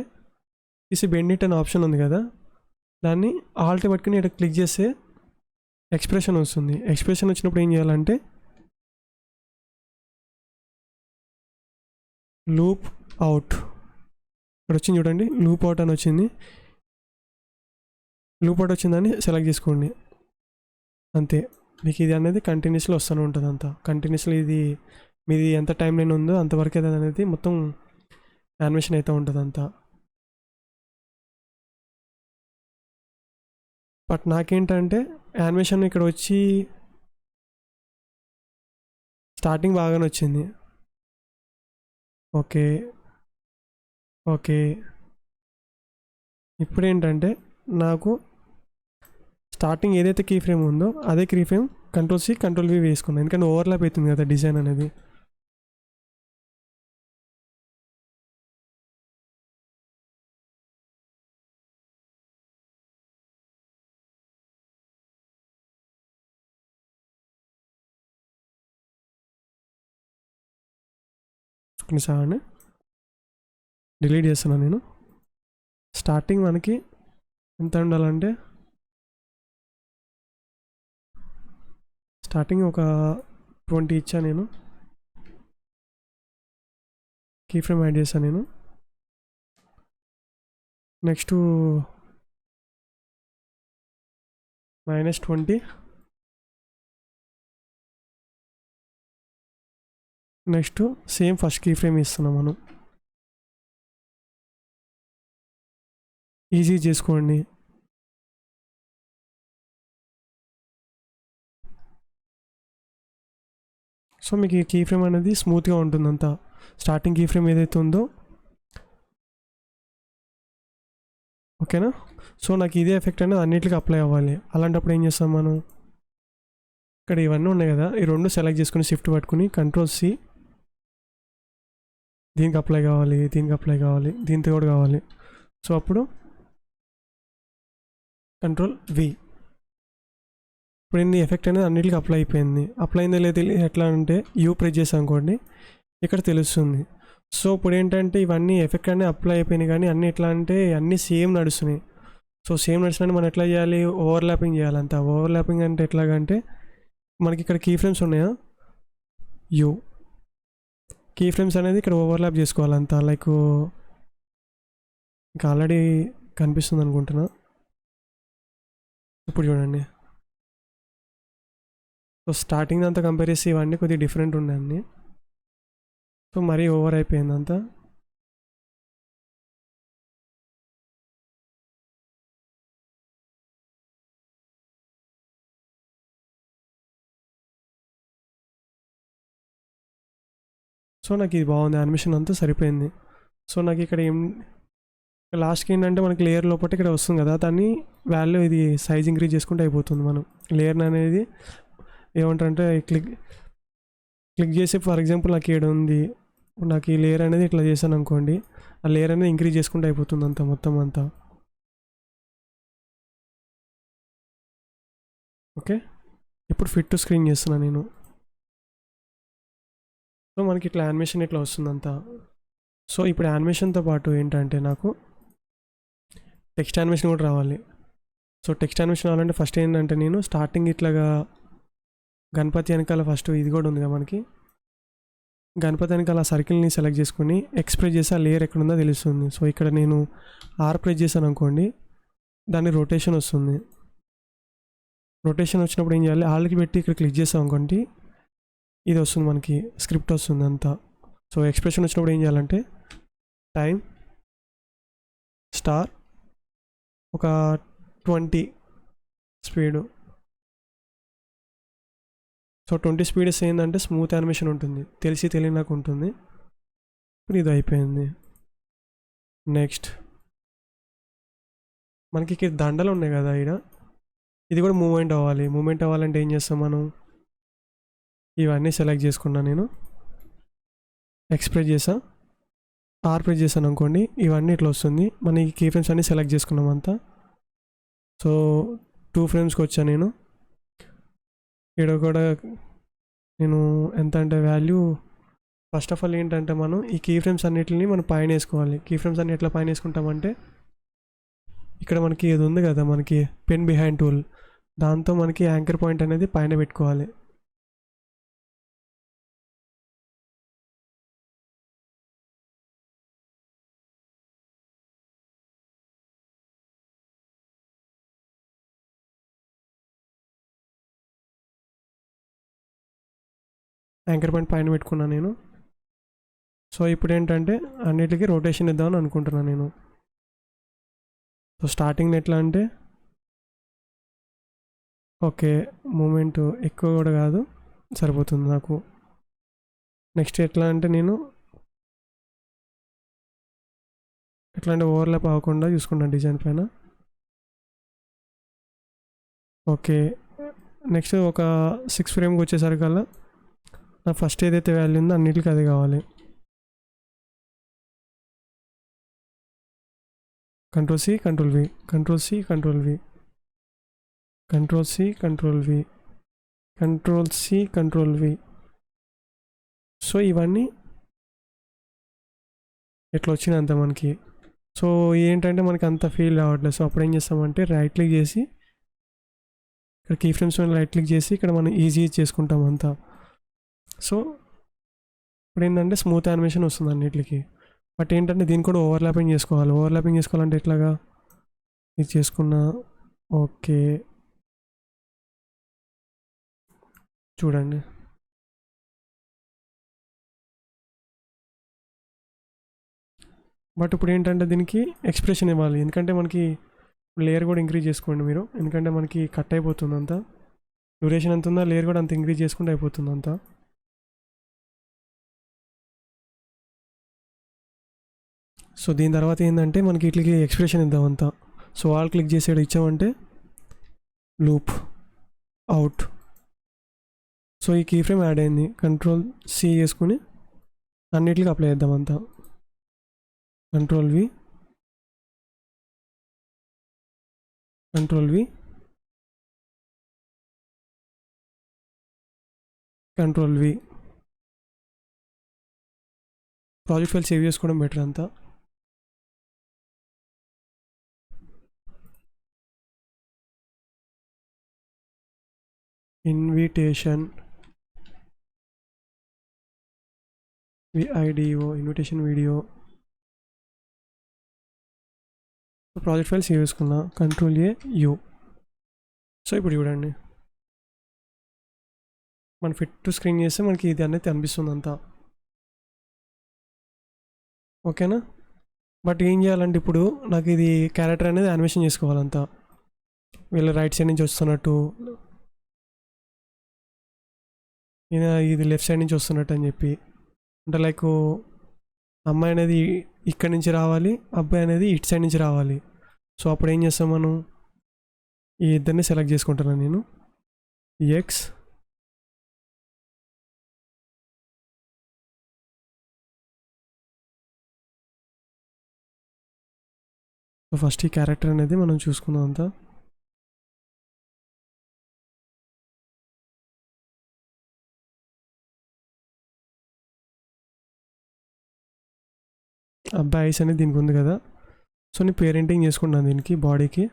CC బెండిట్ అనే ఆప్షన్ ఉంది కదా, దాన్ని ఆల్ట్ పట్టుకుని ఇక్కడ క్లిక్ చేస్తే ఎక్స్ప్రెషన్ వస్తుంది. ఎక్స్ప్రెషన్ వచ్చినప్పుడు ఏం చేయాలంటే లూప్ అవుట్, ఇక్కడ వచ్చింది చూడండి, లూప్ అవుట్ అని వచ్చింది. లూప్ అవుట్ వచ్చిందని సెలెక్ట్ చేసుకోండి, అంతే. మీకు ఇది అనేది కంటిన్యూస్లో వస్తూనే ఉంటుంది అంతా. కంటిన్యూస్లో ఇది మీది ఎంత టైం లైన్ ఉందో అంతవరకు అది అనేది మొత్తం యానిమేషన్ అయితే ఉంటుంది అంతా. బట్ నాకేంటంటే యానిమేషన్ ఇక్కడ వచ్చి స్టార్టింగ్ బాగానే వచ్చింది. Okay okay. ఇప్పుడు ఏంటంటే నాకు స్టార్టింగ్ ఏదైతే కీ ఫ్రేమ్ ఉందో అదే కీ ఫ్రేమ్ Ctrl+C Ctrl+V వేసుకున్నాను, ఎందుకంటే ఓవర్లాప్ అవుతుంది కదా డిజైన్ అనేది. కొన్నిసార్లు డిలీట్ చేస్తున్నాను నేను. స్టార్టింగ్ మనకి ఎంత ఉండాలంటే స్టార్టింగ్ ఒక 20 ఇచ్చా నేను, కీ ఫ్రేమ్ యాడ్ చేశాను నేను. Next -20, next same first key frame ఇస్తున్నాం మనం. ఈజీ చేసుకోండి. సో మీకు ఈ కీ ఫ్రేమ్ అనేది స్మూత్గా ఉంటుంది అంతా. స్టార్టింగ్ కీ ఫ్రేమ్ ఏదైతే ఉందో ఓకేనా. సో నాకు ఇదే ఎఫెక్ట్ అనేది అన్నిటికీ అప్లై అవ్వాలి. అలాంటప్పుడు ఏం చేస్తాం మనం, ఇక్కడ ఇవన్నీ ఉన్నాయి కదా, ఈ రెండు సెలెక్ట్ చేసుకుని షిఫ్ట్ పట్టుకుని కంట్రోల్-C, దీనికి అప్లై కావాలి, దీనికి అప్లై కావాలి, దీంతో కూడా కావాలి. సో అప్పుడు కంట్రోల్-V. ఇప్పుడు ఈ ఎఫెక్ట్ అనేది అన్నిటికీ అప్లై అయిపోయింది. అప్లై అయిందో లేదు ఎట్లా అంటే యూ ప్రెస్ చేసాం అనుకోండి, ఇక్కడ తెలుస్తుంది. సో ఇప్పుడు ఏంటంటే ఇవన్నీ ఎఫెక్ట్ అనేది అప్లై అయిపోయినాయి, కానీ అన్నీ ఎట్లా అంటే అన్నీ సేమ్ నడుస్తున్నాయి. సో సేమ్ నడుస్తున్నాయి మనం ఎట్లా చేయాలి, ఓవర్లాపింగ్ చేయాలంతా. ఓవర్లాపింగ్ అంటే ఎట్లాగంటే మనకి ఇక్కడ కీ ఫ్రేమ్స్ ఉన్నాయా, యూ కీ ఫ్రేమ్స్ అనేది ఇక్కడ ఓవర్లాప్ చేసుకోవాలంతా. లైక్ ఇంకా ఆల్రెడీ కనిపిస్తుంది అనుకుంటున్నా. ఇప్పుడు చూడండి, సో స్టార్టింగ్ అంతా కంపేర్ చేసి ఇవన్నీ కొద్దిగా డిఫరెంట్ ఉన్నాయి అన్నీ. సో మరీ ఓవర్ అయిపోయింది అంతా. సో నాకు ఇది బాగుంది, యానిమేషన్ అంతా సరిపోయింది. సో నాకు ఇక్కడ ఏం లాస్ట్కి ఏంటంటే మనకి లేయర్ లోపల ఇక్కడ వస్తుంది కదా, దాన్ని వాల్యూ ఇది సైజ్ ఇంక్రీజ్ చేసుకుంటే అయిపోతుంది. మనం లేయర్ అనేది ఏమంటారంటే క్లిక్ చేసి ఫర్ ఎగ్జాంపుల్ నాకు ఇక్కడ ఉంది, నాకు ఈ లేయర్ అనేది ఇట్లా చేశాను అనుకోండి, ఆ లేయర్ అనేది ఇంక్రీజ్ చేసుకుంటే అయిపోతుంది అంతా మొత్తం అంతా. ఓకే, ఇప్పుడు ఫిట్ టు స్క్రీన్ చేస్తున్నాను నేను. సో మనకి ఇట్లా యానిమేషన్ ఇట్లా వస్తుందంతా. సో ఇప్పుడు యానిమేషన్తో పాటు ఏంటంటే నాకు టెక్స్ట్ యానిమేషన్ కూడా రావాలి. సో టెక్స్ట్ యానిమేషన్ రావాలంటే ఫస్ట్ ఏంటంటే నేను స్టార్టింగ్ ఇట్లాగా గణపతి వెనకాల ఫస్ట్ ఇది కూడా ఉంది కదా మనకి, గణపతి వెనకాల ఆ సర్కిల్ని సెలెక్ట్ చేసుకొని ఎక్స్ప్రెస్ చేసి ఆ లేయర్ ఎక్కడ ఉందో తెలుస్తుంది. సో ఇక్కడ నేను ఆర్ ప్రెస్ చేశాను అనుకోండి, దాని రొటేషన్ వస్తుంది. రొటేషన్ వచ్చినప్పుడు ఏం చేయాలి, ఆల్కి పెట్టి ఇక్కడ క్లిక్ చేసాం అనుకోండి, ఇది వస్తుంది మనకి స్క్రిప్ట్ వస్తుంది అంతా. సో ఎక్స్ప్రెషన్ వచ్చినప్పుడు ఏం చేయాలంటే టైం స్టార్ ఒక 20 స్పీడు. సో 20 స్పీడ్స్ ఏంటంటే స్మూత్ యానిమేషన్ ఉంటుంది, తెలిసి తెలియనాకు ఉంటుంది. ఇప్పుడు ఇది అయిపోయింది. నెక్స్ట్ మనకి ఇక్కడ దండలు ఉన్నాయి కదా, ఇక్కడ ఇది కూడా మూమెంట్ అవ్వాలి. మూమెంట్ అవ్వాలంటే ఏం చేస్తాం మనం, ఇవన్నీ సెలెక్ట్ చేసుకున్నా నేను, ఎక్స్ప్రెస్ చేసా, ఆర్ ప్రెస్ చేశాను అనుకోండి, ఇవన్నీ ఇట్లా వస్తుంది. మన ఈ కీ ఫ్రేమ్స్ అన్నీ సెలెక్ట్ చేసుకున్నాం అంతా. సో 2 ఫ్రేమ్స్కి వచ్చాను నేను. ఇక్కడ కూడా నేను ఎంత అంటే వాల్యూ ఫస్ట్ ఆఫ్ ఆల్ ఏంటంటే మనం ఈ కీ ఫ్రేమ్స్ అన్నిటిని మనం పైన వేసుకోవాలి. కీ ఫ్రేమ్స్ అన్ని ఎట్లా పైన వేసుకుంటామంటే ఇక్కడ మనకి ఇది ఉంది కదా, మనకి పెన్ బిహైండ్ టూల్, దాంతో మనకి యాంకర్ పాయింట్ అనేది పైన పెట్టుకోవాలి. యాంకర్ పాయింట్ పైన పెట్టుకున్నాను నేను. సో ఇప్పుడు ఏంటంటే అన్నిటికీ రొటేషన్ ఇద్దామని అనుకుంటున్నాను నేను. సో స్టార్టింగ్ ఎట్లా అంటే ఓకే, మూమెంట్ ఎక్కువ కూడా కాదు, సరిపోతుంది నాకు. నెక్స్ట్ ఎట్లా అంటే నేను ఎట్లా అంటే ఓవర్లాప్ అవ్వకుండా చూసుకుంటాను డిజైన్ పైన. ఓకే, నెక్స్ట్ ఒక 6 ఫ్రేమ్కి వచ్చేసరికల్లా నాకు ఫస్ట్ ఏదైతే వాల్యూ ఉందో అన్నిటికీ అదే కావాలి. కంట్రోల్-C కంట్రోల్-V, కంట్రోల్-C కంట్రోల్-V, కంట్రోల్-C కంట్రోల్-V, కంట్రోల్-C కంట్రోల్-V. సో ఇవన్నీ ఎట్లా వచ్చినాయి అంత మనకి. సో ఏంటంటే మనకి అంత ఫీల్ రావట్లేదు. సో అప్పుడు ఏం చేస్తామంటే రైట్ క్లిక్ చేసి ఇక్కడ కీ ఫ్రేమ్స్ మీద రైట్ క్లిక్ చేసి ఇక్కడ మనం ఈజీ చేసుకుంటాం అంతా. సో ఇప్పుడు ఏంటంటే స్మూత్ యానిమేషన్ వస్తుంది అన్నిటికి. బట్ ఏంటంటే దీన్ని కూడా ఓవర్లాపింగ్ చేసుకోవాలి. ఓవర్లాపింగ్ చేసుకోవాలంటే ఎట్లాగా, ఇది చేసుకున్నా. ఓకే చూడండి, బట్ ఇప్పుడు ఏంటంటే దీనికి ఎక్స్ప్రెషన్ ఇవ్వాలి. ఎందుకంటే మనకి లేయర్ కూడా ఇంక్రీజ్ చేసుకోండి మీరు, ఎందుకంటే మనకి కట్ అయిపోతుంది అంతా. డ్యూరేషన్ ఎంత ఉందో లేయర్ కూడా అంత ఇంక్రీజ్ చేసుకుంటే అయిపోతుంది అంతా. సో దీని తర్వాత ఏంటంటే మనకి ఇట్లకి ఎక్స్ప్రెషన్ ఇద్దాం అంతా. సో ఆల్ క్లిక్ చేసేది ఇచ్చామంటే లూప్ అవుట్. సో ఈ కీ ఫ్రేమ్ యాడ్ అయింది. కంట్రోల్ సి చేసుకుని అన్నిటికీ అప్లై చేద్దాం అంతా. Control V, control V, control V. Project file save చేసుకోవడం బెటర్ అంతా. Invitation V I D O, invitation video. Project file save చేసుకున్నా. Control A U. సో ఇప్పుడు చూడండి, మనం ఫిట్ టు స్క్రీన్ చేస్తే మనకి ఇది అనేది అనిపిస్తుంది అంతా. ఓకేనా? బట్ ఏం చేయాలంటే ఇప్పుడు నాకు ఇది క్యారెక్టర్ అనేది యానిమేషన్ చేసుకోవాలంతా. వీళ్ళ రైట్ సైడ్ నుంచి వస్తున్నట్టు, ఇది లెఫ్ట్ సైడ్ నుంచి వస్తున్నట్టు అని చెప్పి. అంటే లైక్ అమ్మాయి అనేది ఇక్కడి నుంచి రావాలి, అబ్బాయి అనేది ఇటు సైడ్ నుంచి రావాలి. సో అప్పుడు ఏం చేస్తాం మనం, ఈ ఇద్దరిని సెలెక్ట్ చేసుకుంటున్నాను నేను. ఎక్స్, సో ఫస్ట్ ఈ క్యారెక్టర్ అనేది మనం చూసుకుందాం అంతా. అబ్బాయి ఐస్ అనేది దీనికి ఉంది కదా. సో నేను పేరెంటింగ్ చేసుకుంటాను దీనికి, బాడీకి.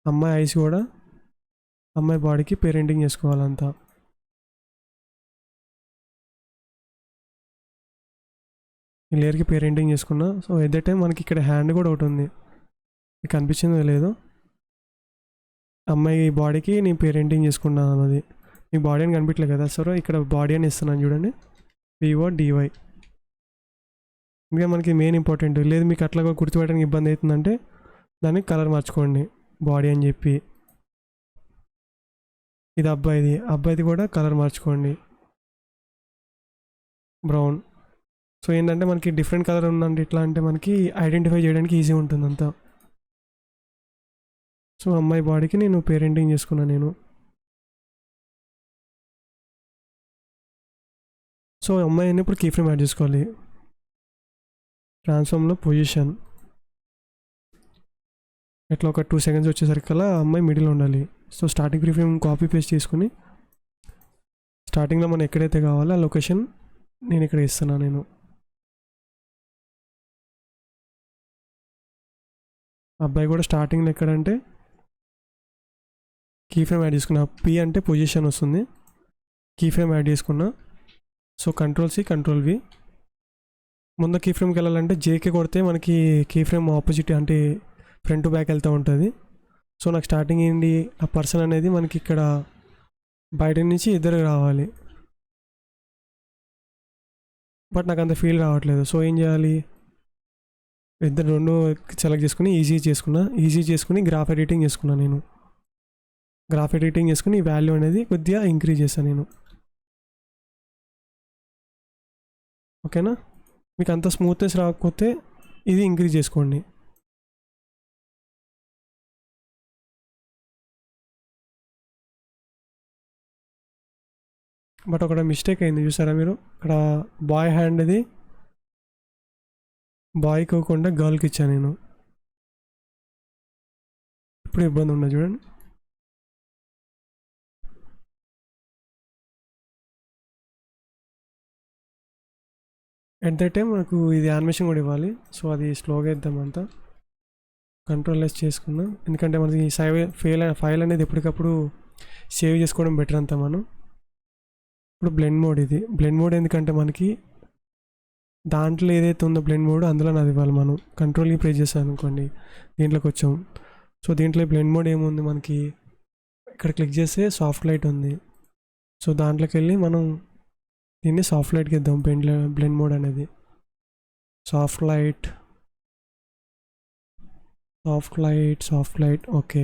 అమ్మాయి ఐస్ కూడా అమ్మాయి బాడీకి పేరెంటింగ్ చేసుకోవాలంతా. ఈ లేయర్కి పేరెంటింగ్ చేసుకున్నా. సో ఎట్ ద టైం మనకి ఇక్కడ హ్యాండ్ కూడా ఒకటి ఉంది, మీకు కనిపించిందో లేదో. అమ్మాయి బాడీకి నేను పేరెంటింగ్ చేసుకున్నాను అన్నది. మీకు బాడీ అని కనిపించలేదు కదా. సో ఇక్కడ బాడీ అని ఇస్తున్నాను చూడండి, PODY. ఇంకా మనకి మెయిన్ ఇంపార్టెంట్. లేదు మీకు అట్లా గుర్తుపెట్టడానికి ఇబ్బంది అవుతుందంటే దానికి కలర్ మార్చుకోండి, బాడీ అని చెప్పి. ఇది అబ్బాయిది, అబ్బాయిది కూడా కలర్ మార్చుకోండి, బ్రౌన్. సో ఏంటంటే మనకి డిఫరెంట్ కలర్ ఉందంటే ఇట్లా అంటే మనకి ఐడెంటిఫై చేయడానికి ఈజీ ఉంటుంది అంతా. సో అమ్మాయి బాడీకి నేను పేరెంటింగ్ చేసుకున్నాను నేను. సో అమ్మాయిని ఇప్పుడు కీ ఫ్రేమ్ యాడ్ చేసుకోవాలి. ట్రాన్స్ఫామ్లో పొజిషన్ ఇట్లా ఒక 2 seconds వచ్చేసరికల్లా అమ్మాయి మిడిల్ ఉండాలి. So starting key frame copy paste చేసుకుని స్టార్టింగ్లో మనం ఎక్కడైతే కావాలో ఆ లొకేషన్ నేను ఇక్కడ ఇస్తున్నాను నేను. అబ్బాయి కూడా స్టార్టింగ్లో ఎక్కడంటే కీ ఫ్రేమ్ యాడ్ చేసుకున్నా. P అంటే పొజిషన్ వస్తుంది, కీ ఫ్రేమ్ యాడ్ చేసుకున్నా. So control C, control V. ముందు కీ ఫ్రేమ్కి వెళ్ళాలంటే జేకే కొడితే మనకి కీ ఫ్రేమ్ ఆపోజిట్ అంటే ఫ్రంట్ టు బ్యాక్ వెళ్తూ ఉంటుంది. సో నాకు స్టార్టింగ్ ఏంటి, ఆ పర్సన్ అనేది మనకి ఇక్కడ బయట నుంచి ఇద్దరు రావాలి. బట్ నాకు అంత ఫీల్ రావట్లేదు. సో ఏం చేయాలి, ఇద్దరు రెండు సెలెక్ట్ చేసుకుని ఈజీ చేసుకుని గ్రాఫ్ ఎడిటింగ్ చేసుకున్నాను నేను. గ్రాఫ్ ఎడిటింగ్ చేసుకుని ఈ వాల్యూ అనేది కొద్దిగా ఇంక్రీజ్ చేస్తాను నేను. ఓకేనా? మీకు అంత స్మూత్నెస్ రాకపోతే ఇది ఇంక్రీజ్ చేసుకోండి. బట్ ఒక మిస్టేక్ అయింది చూసారా మీరు, ఇక్కడ బాయ్ హ్యాండ్ అది బాయ్కి ఇవ్వకుండా గర్ల్కి ఇచ్చాను నేను. ఇప్పుడు ఇబ్బంది ఉండదు చూడండి. ఎట్ ద టైం మనకు ఇది యానిమేషన్ కూడా ఇవ్వాలి. సో అది స్లోగా ఇద్దాం అంతా. కంట్రోల్ లెస్ చేసుకున్నాం, ఎందుకంటే మనకి ఫైల్ అనేది ఎప్పటికప్పుడు సేవ్ చేసుకోవడం బెటర్ అంతా మనం. ఇప్పుడు బ్లెండ్ మోడ్, ఇది బ్లెండ్ మోడ్ ఎందుకంటే మనకి దాంట్లో ఏదైతే ఉందో బ్లెండ్ మోడ్ అందులో అది ఇవ్వాలి. మనం కంట్రోల్కి ప్రెస్ చేస్తాం అనుకోండి, దీంట్లోకి వచ్చాం. సో దీంట్లో బ్లెండ్ మోడ్ ఏముంది మనకి, ఇక్కడ క్లిక్ చేస్తే సాఫ్ట్ లైట్ ఉంది. సో దాంట్లోకి వెళ్ళి మనం దీన్ని సాఫ్ట్ లైట్కి ఇద్దాం. బ్లెండ్ మోడ్ అనేది సాఫ్ట్ లైట్. ఓకే.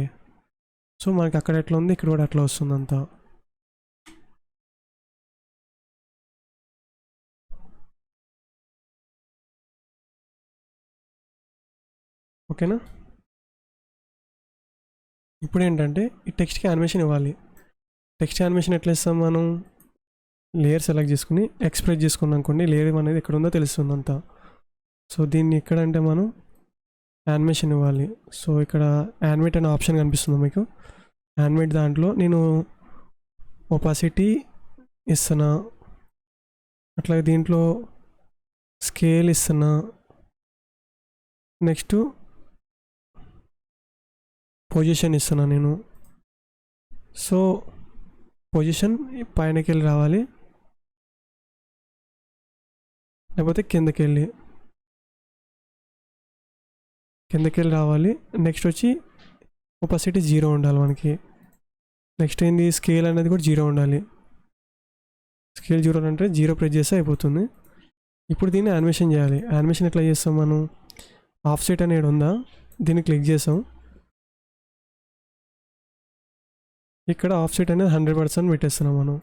సో మనకి అక్కడ ఎట్లా ఉంది, ఇక్కడ కూడా అట్లా వస్తుంది అంతా. ఓకేనా. ఇప్పుడు ఏంటంటే ఈ టెక్స్ట్కి యానిమేషన్ ఇవ్వాలి. టెక్స్ట్ యానిమేషన్ ఎట్లా ఇస్తాం మనం, లేయర్ సెలెక్ట్ చేసుకుని ఎక్స్ప్రెస్ చేసుకున్నాం అనుకోండి, లేయర్ అనేది ఎక్కడ ఉందో తెలుస్తుంది అంతా. సో దీన్ని ఎక్కడంటే మనం యానిమేషన్ ఇవ్వాలి. సో ఇక్కడ యానిమేట్ అనే ఆప్షన్ కనిపిస్తుంది మీకు. యానిమేట్ దాంట్లో నేను ఒపాసిటీ ఇస్తున్నా, అట్లాగే దీంట్లో స్కేల్ ఇస్తున్నా, నెక్స్ట్ పొజిషన్ ఇస్తున్నా నేను. సో పొజిషన్ పైనకి వెళ్ళి రావాలి, లేకపోతే కిందకి వెళ్ళి రావాలి. నెక్స్ట్ వచ్చి ఒపాసిటీ 0 ఉండాలి మనకి. నెక్స్ట్ ఏంది, స్కేల్ అనేది కూడా 0 ఉండాలి. స్కేల్ 0 అంటే 0 ప్రెస్ చేస్తే అయిపోతుంది. ఇప్పుడు దీన్ని యానిమేషన్ చేయాలి. యానిమేషన్ ఎట్లా చేస్తాం మనం, ఆఫ్సెట్ అనేది ఉందా, దీన్ని క్లిక్ చేసాం. ఇక్కడ ఆఫ్సెట్ అనేది 100% పెట్టేస్తున్నాం మనం.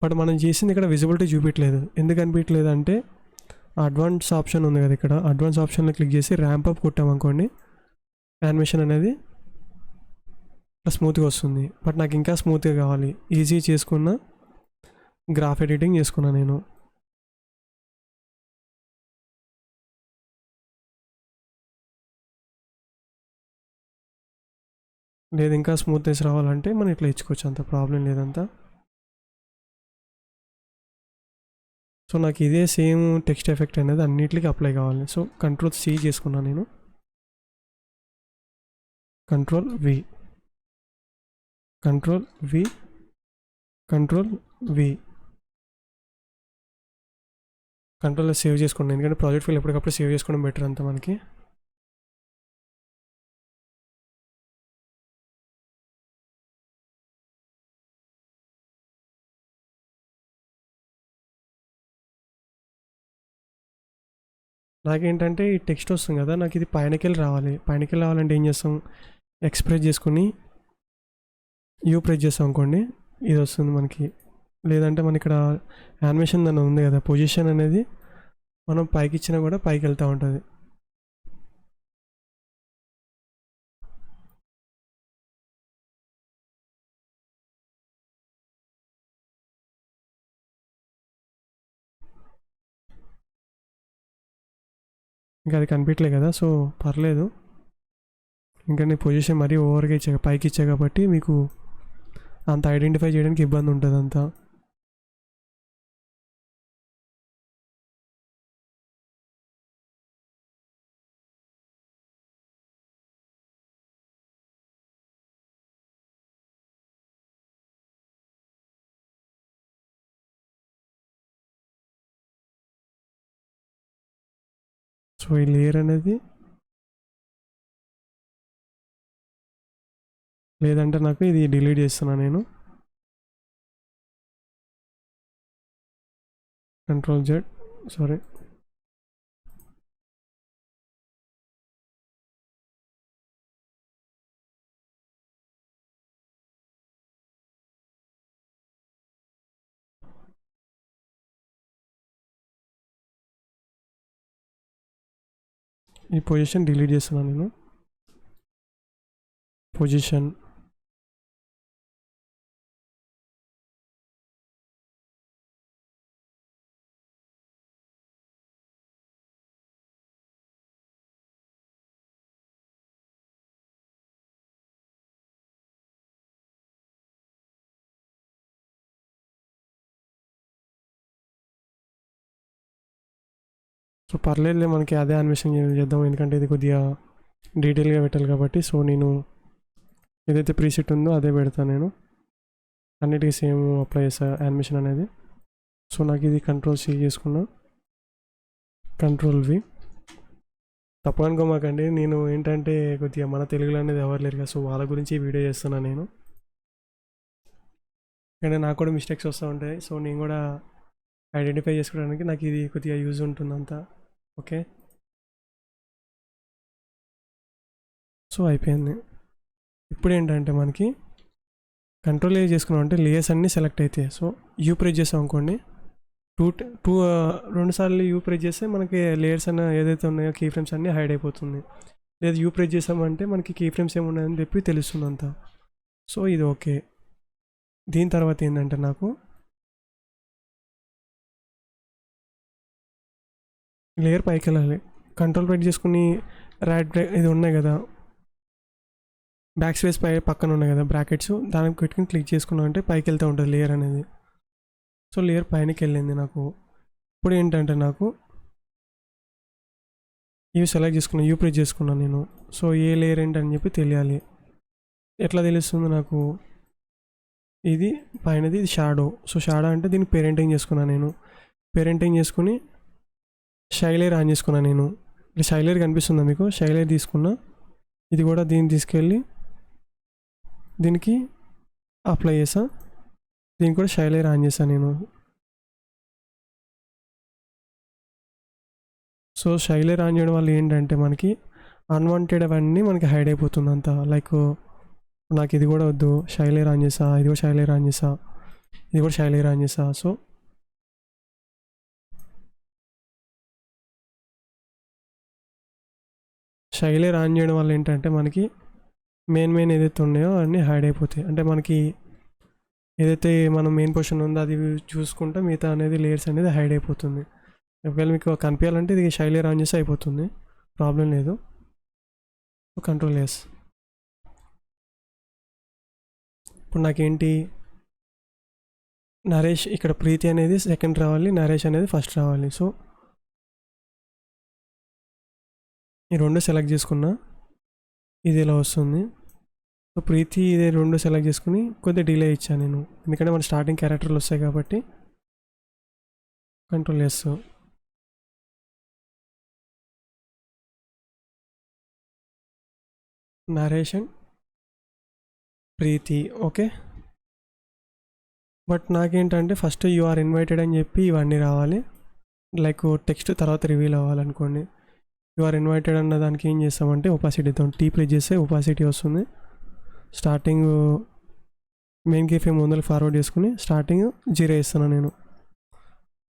బట్ మనం చేసింది ఇక్కడ విజిబిలిటీ చూపించలేదు. ఎందుకు అనిపించలేదు అంటే అడ్వాన్స్ ఆప్షన్ ఉంది కదా, ఇక్కడ అడ్వాన్స్ ఆప్షన్లో క్లిక్ చేసి ర్యాంప్ అప్ కొట్టామనుకోండి, యానిమేషన్ అనేది స్మూత్గా వస్తుంది. బట్ నాకు ఇంకా స్మూత్గా కావాలి, ఈజీ చేసుకున్న గ్రాఫ్ ఎడిటింగ్ చేసుకున్నా నేను. లేదు ఇంకా స్మూత్నెస్ రావాలంటే మనం ఇట్లా ఇచ్చుకోవచ్చు, అంత ప్రాబ్లం లేదంతా. సో నాకు ఇదే సేమ్ టెక్స్ట్ ఎఫెక్ట్ అనేది అన్నిటికీ అప్లై కావాలి. సో Ctrl+C చేసుకున్నాను నేను, Ctrl+V, Ctrl+V, Ctrl+V, Ctrl+S save చేసుకోండి, ఎందుకంటే ప్రాజెక్ట్ ఫైల్ ఎప్పటికప్పుడు సేవ్ చేసుకోవడం బెటర్ అంతా మనకి. నాకేంటంటే ఈ టెక్స్ట్ వస్తుంది కదా, నాకు ఇది పైనకెళ్ళి రావాలంటే ఏం చేస్తాం, ఎక్స్ప్రెస్ చేసుకుని యూ ప్రెస్ చేస్తాం అనుకోండి, ఇది వస్తుంది మనకి. లేదంటే మన ఇక్కడ యానిమేషన్ దాన్ని ఉంది కదా, పొజిషన్ అనేది మనం పైకి ఇచ్చినా కూడా పైకి వెళ్తూ ఉంటుంది. ఇంకా అది కనిపించలే కదా, సో పర్లేదు. ఇంకా నీ పొజిషన్ మరీ ఓవర్గా ఇచ్చా, పైకి ఇచ్చా కాబట్టి మీకు అంత ఐడెంటిఫై చేయడానికి ఇబ్బంది ఉంటుంది అంతా. సో ఈ లేయర్ అనేది లేదంటే నాకు ఇది డిలీట్ చేస్తున్నా నేను, Ctrl+Z, సారీ. ఈ పొజిషన్ డిలీట్ చేస్తున్నాను నేను, పొజిషన్. సో పర్లేదులే, మనకి అదే యానిమేషన్ చేద్దాం, ఎందుకంటే ఇది కొద్దిగా డీటెయిల్గా పెట్టాలి కాబట్టి. సో నేను ఏదైతే ప్రీసెట్ ఉందో అదే పెడతాను నేను, అన్నిటికీ సేమ్ అప్లై చేస్తా యానిమేషన్ అనేది. సో నాకు ఇది Ctrl+C చేసుకున్నా, Ctrl+V. తప్ప అనుకోమాకండి, నేను ఏంటంటే కొద్దిగా మన తెలుగులో అనేది ఎవరు లేరు కదా, సో వాళ్ళ గురించి వీడియో చేస్తున్నాను నేను. కానీ నాకు కూడా మిస్టేక్స్ వస్తూ ఉంటాయి, సో నేను కూడా ఐడెంటిఫై చేసుకోవడానికి నాకు ఇది కొద్దిగా యూజ్ ఉంటుంది అంతా. ఓకే, సో అయిపోయింది. ఇప్పుడు ఏంటంటే మనకి Ctrl+A చేసుకున్నాం అంటే లేయర్స్ అన్నీ సెలెక్ట్ అవుతాయి. సో యూ ప్రెస్ చేసాం అనుకోండి, టూ 2 సార్లు యూ ప్రెస్ చేస్తే మనకి లేయర్స్ అన్న ఏదైతే ఉన్నాయో కీ ఫ్రేమ్స్ అన్నీ హైడ్ అయిపోతుంది. లేదు యూ ప్రెస్ చేసామంటే మనకి కీ ఫ్రేమ్స్ ఏమున్నాయని చెప్పి తెలుస్తుంది అంతా. సో ఇది ఓకే. దీని తర్వాత ఏంటంటే నాకు లేయర్ పైకి వెళ్ళాలి. కంట్రోల్ ప్రెస్ చేసుకుని రైట్ ఇది ఉన్నాయి కదా, బ్యాక్ స్పేస్ పక్కన ఉన్నాయి కదా బ్రాకెట్స్, దానికి పెట్టుకుని క్లిక్ చేసుకున్నాం అంటే పైకి వెళ్తూ ఉంటుంది లేయర్ అనేది. సో లేయర్ పైనకి వెళ్ళింది నాకు. ఇప్పుడు ఏంటంటే నాకు ఇవి సెలెక్ట్ చేసుకున్నాను, యూ ప్రెస్ చేసుకున్నాను నేను. సో ఏ లేయర్ ఏంటని చెప్పి తెలియాలి. ఎట్లా తెలుస్తుంది నాకు? ఇది పైనది, ఇది షాడో. సో షాడో అంటే దీన్ని పేరెంటింగ్ చేసుకున్నాను నేను. పేరెంటింగ్ చేసుకుని షైలేర్ ఆన్ చేసుకున్నాను నేను. ఇది షైలేర్ కనిపిస్తుందా మీకు? షైలేర్ తీసుకున్నా. ఇది కూడా దీన్ని తీసుకెళ్ళి దీనికి అప్లై చేసా. దీనికి కూడా షైలేర్ ఆన్ చేశాను నేను. సో షైలేర్ ఆన్ చేయడం వల్ల ఏంటంటే మనకి అన్వాంటెడ్ అవన్నీ మనకి హైడ్ అయిపోతుంది అంతా. లైక్ నాకు ఇది కూడా వద్దు, షైలేర్ ఆన్ చేసా, ఇది కూడా షైలేర్ ఆన్ చేసా, ఇది కూడా షైలేర్ ఆన్ చేసా. సో షైలేర్ ఆన్ చేయడం వల్ల ఏంటంటే మనకి మెయిన్ ఏదైతే ఉన్నాయో అన్నీ హైడ్ అయిపోతాయి. అంటే మనకి ఏదైతే మనం మెయిన్ పొజిషన్ ఉందో అది చూసుకుంటే మిగతా అనేది లేయర్స్ అనేది హైడ్ అయిపోతుంది. ఒకవేళ మీకు కనిపించాలంటే ఇది షైలేర్ ఆన్ చేస్తే అయిపోతుంది, ప్రాబ్లం లేదు. Control yes. ఇప్పుడు నాకేంటి, నరేష్ ఇక్కడ ప్రీతి అనేది సెకండ్ రావాలి, నరేష్ అనేది ఫస్ట్ రావాలి. సో ఈ రెండు సెలెక్ట్ చేసుకున్నా, ఇది ఇలా వస్తుంది. సో ప్రీతి ఇది రెండు సెలెక్ట్ చేసుకుని కొద్దిగా డిలే ఇచ్చాను నేను, ఎందుకంటే మన స్టార్టింగ్ క్యారెక్టర్లు వస్తాయి కాబట్టి. Control S. Narration Preeti okay. But నాకేంటంటే ఫస్ట్ యు ఆర్ ఇన్వైటెడ్ అని చెప్పి ఇవన్నీ రావాలి. లైక్ టెక్స్ట్ తర్వాత రివీల్ అవ్వాలనుకోండి. యు ఆర్ ఇన్వైటెడ్ అన్న దానికి ఏం చేస్తామంటే ఒపాసిటీ ఇద్దాం. టీ ప్రెస్ చేస్తే ఒపాసిటీ వస్తుంది. స్టార్టింగ్ మెయిన్ కీ ఫ్రేమ్ ముందర ఫార్వర్డ్ చేసుకుని స్టార్టింగ్ 0 ఇస్తున్నాను నేను.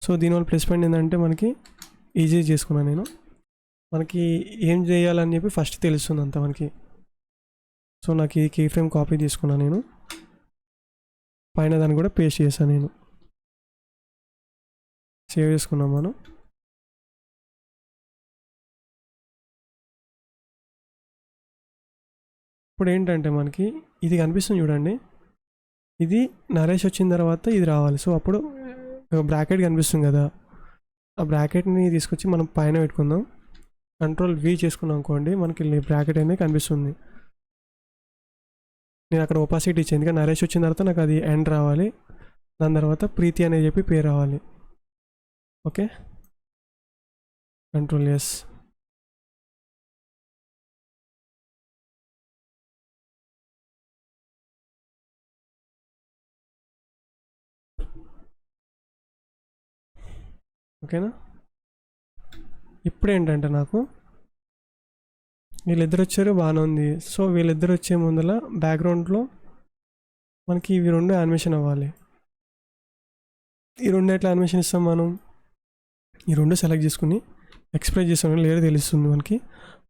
సో దీనివల్ల ప్లస్ పాయింట్ ఏంటంటే మనకి ఈజీ చేసుకున్నాను నేను. మనకి ఏం చేయాలని చెప్పి ఫస్ట్ తెలుస్తుంది అంతా మనకి. సో నాకు ఈ కీ ఫ్రేమ్ కాపీ తీసుకున్నాను నేను, పైన దాన్ని కూడా పేస్ట్ చేశాను నేను. సేవ్ చేసుకున్నాం మనం. ఇప్పుడు ఏంటంటే మనకి ఇది కనిపిస్తుంది చూడండి, ఇది నరేష్ వచ్చిన తర్వాత ఇది రావాలి. సో అప్పుడు బ్రాకెట్ కనిపిస్తుంది కదా, ఆ బ్రాకెట్ని తీసుకొచ్చి మనం పైన పెట్టుకుందాం. కంట్రోల్ V చేసుకున్నాం అనుకోండి, మనకి బ్రాకెట్ అనేది కనిపిస్తుంది. నేను అక్కడ ఒపాసిటీ ఇచ్చాను, ఎందుకంటే నరేష్ వచ్చిన తర్వాత నాకు అది ఎండ్ రావాలి, దాని తర్వాత ప్రీతి అనేది చెప్పి పేరు రావాలి. Okay, control yes. ఓకేనా. ఇప్పుడు ఏంటంటే నాకు వీళ్ళిద్దరు వచ్చారు, బాగానే ఉంది. సో వీళ్ళిద్దరు వచ్చే ముందర బ్యాక్గ్రౌండ్లో మనకి ఇవి రెండు యానిమేషన్ అవ్వాలి. ఈ రెండు ఎట్లా యానిమేషన్ ఇస్తాం మనం? ఈ రెండు సెలెక్ట్ చేసుకుని ఎక్స్ప్రెస్ చేసాం లేదో తెలుస్తుంది మనకి.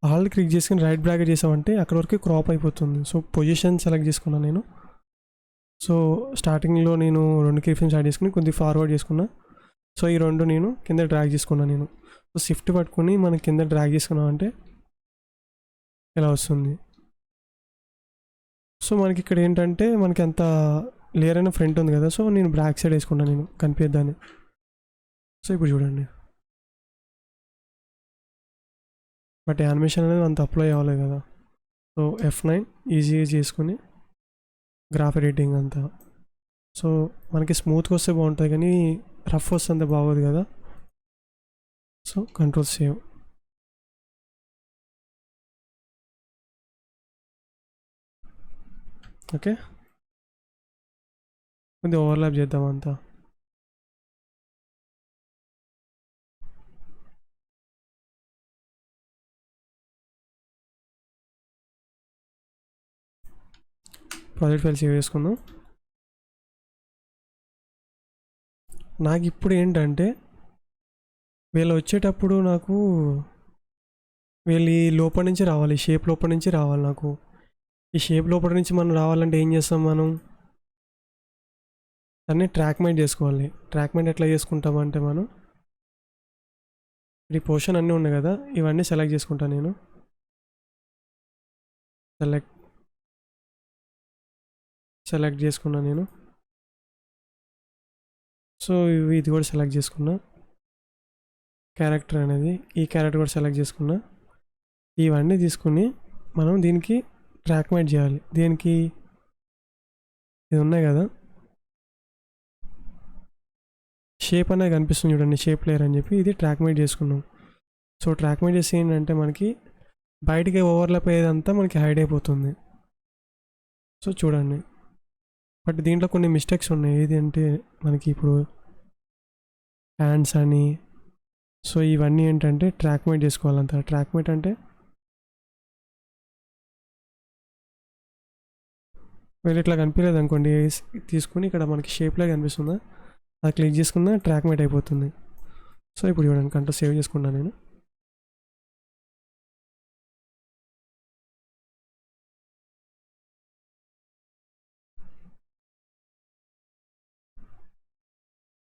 ఆల్ క్లిక్ చేసుకుని రైట్ బ్రాకెట్ చేసామంటే అక్కడ వరకు క్రాప్ అయిపోతుంది. సో పొజిషన్ సెలెక్ట్ చేసుకున్నాను నేను. సో స్టార్టింగ్లో నేను 2 కీ ఫ్రేమ్స్ యాడ్ చేసుకుని కొద్దిగా ఫార్వర్డ్ చేసుకున్నా. సో ఈ రెండు నేను కింద డ్రాగ్ చేసుకున్నాను నేను. సో షిఫ్ట్ పట్టుకుని మనం కింద డ్రాగ్ చేసుకున్నాం అంటే ఇలా వస్తుంది. సో మనకి ఇక్కడ ఏంటంటే మనకి అంత లేయర్ అయిన ఫ్రంట్ ఉంది కదా, సో నేను బ్యాక్ సైడ్ వేసుకున్నాను నేను కనిపించద్దని. సో ఇప్పుడు చూడండి, బట్ యానిమేషన్ అనేది అంత అప్లై అవ్వలేదు కదా. సో F9 ఈజీగా చేసుకుని గ్రాఫ్ ఎడిటింగ్ అంతా. సో మనకి స్మూత్గా వస్తే బాగుంటుంది కానీ రఫ్ వస్తే అంత బాగోదు కదా. So control save. ఓకే, కొద్దిగా ఓవర్లాప్ చేద్దాం అంతా. ప్రాజెక్ట్ ఫైల్ సేవ్ చేసుకుందాం. నాకు ఇప్పుడు ఏంటంటే వీళ్ళు వచ్చేటప్పుడు నాకు వీళ్ళు ఈ లోపల నుంచి రావాలి, షేప్ లోపల నుంచి రావాలి. నాకు ఈ షేప్ లోపల నుంచి మనం రావాలంటే ఏం చేస్తాం, మనం దాన్ని ట్రాక్మెంట్ చేసుకోవాలి. ట్రాక్మెంట్ ఎట్లా చేసుకుంటామంటే మనం ఈ పోర్షన్ అన్నీ ఉన్నాయి కదా, ఇవన్నీ సెలెక్ట్ చేసుకుంటాను నేను. సెలెక్ట్ చేసుకున్నా నేను. సో ఇది కూడా సెలెక్ట్ చేసుకున్నా. క్యారెక్టర్ అనేది ఈ క్యారెక్టర్ కూడా సెలెక్ట్ చేసుకున్నా. ఇవన్నీ తీసుకుని మనం దీనికి ట్రాక్మెంట్ చేయాలి. దీనికి ఇది ఉన్నాయి కదా, షేప్ అనేది కనిపిస్తుంది చూడండి, షేప్ లేయర్ అని చెప్పి ఇది ట్రాక్మెంట్ చేసుకున్నాం. సో ట్రాక్మెంట్ చేసి ఏంటంటే మనకి బయటికి ఓవర్లాప్ అయ్యేదంతా మనకి హైడ్ అయిపోతుంది. సో చూడండి, బట్ దీంట్లో కొన్ని మిస్టేక్స్ ఉన్నాయి. ఏది అంటే మనకి ఇప్పుడు హ్యాండ్స్ అని, సో ఇవన్నీ ఏంటంటే ట్రాక్మెంట్ చేసుకోవాలంత. ట్రాక్మెంట్ అంటే వీళ్ళు ఇట్లా కనిపించలేదు అనుకోండి, తీసుకుని ఇక్కడ మనకి షేప్లో కనిపిస్తుందా, అది క్లిక్ చేసుకున్నా ట్రాక్మెంట్ అయిపోతుంది. సో ఇప్పుడు చూడండి, కంట్రోల్ సేవ్ చేసుకున్నాను నేను.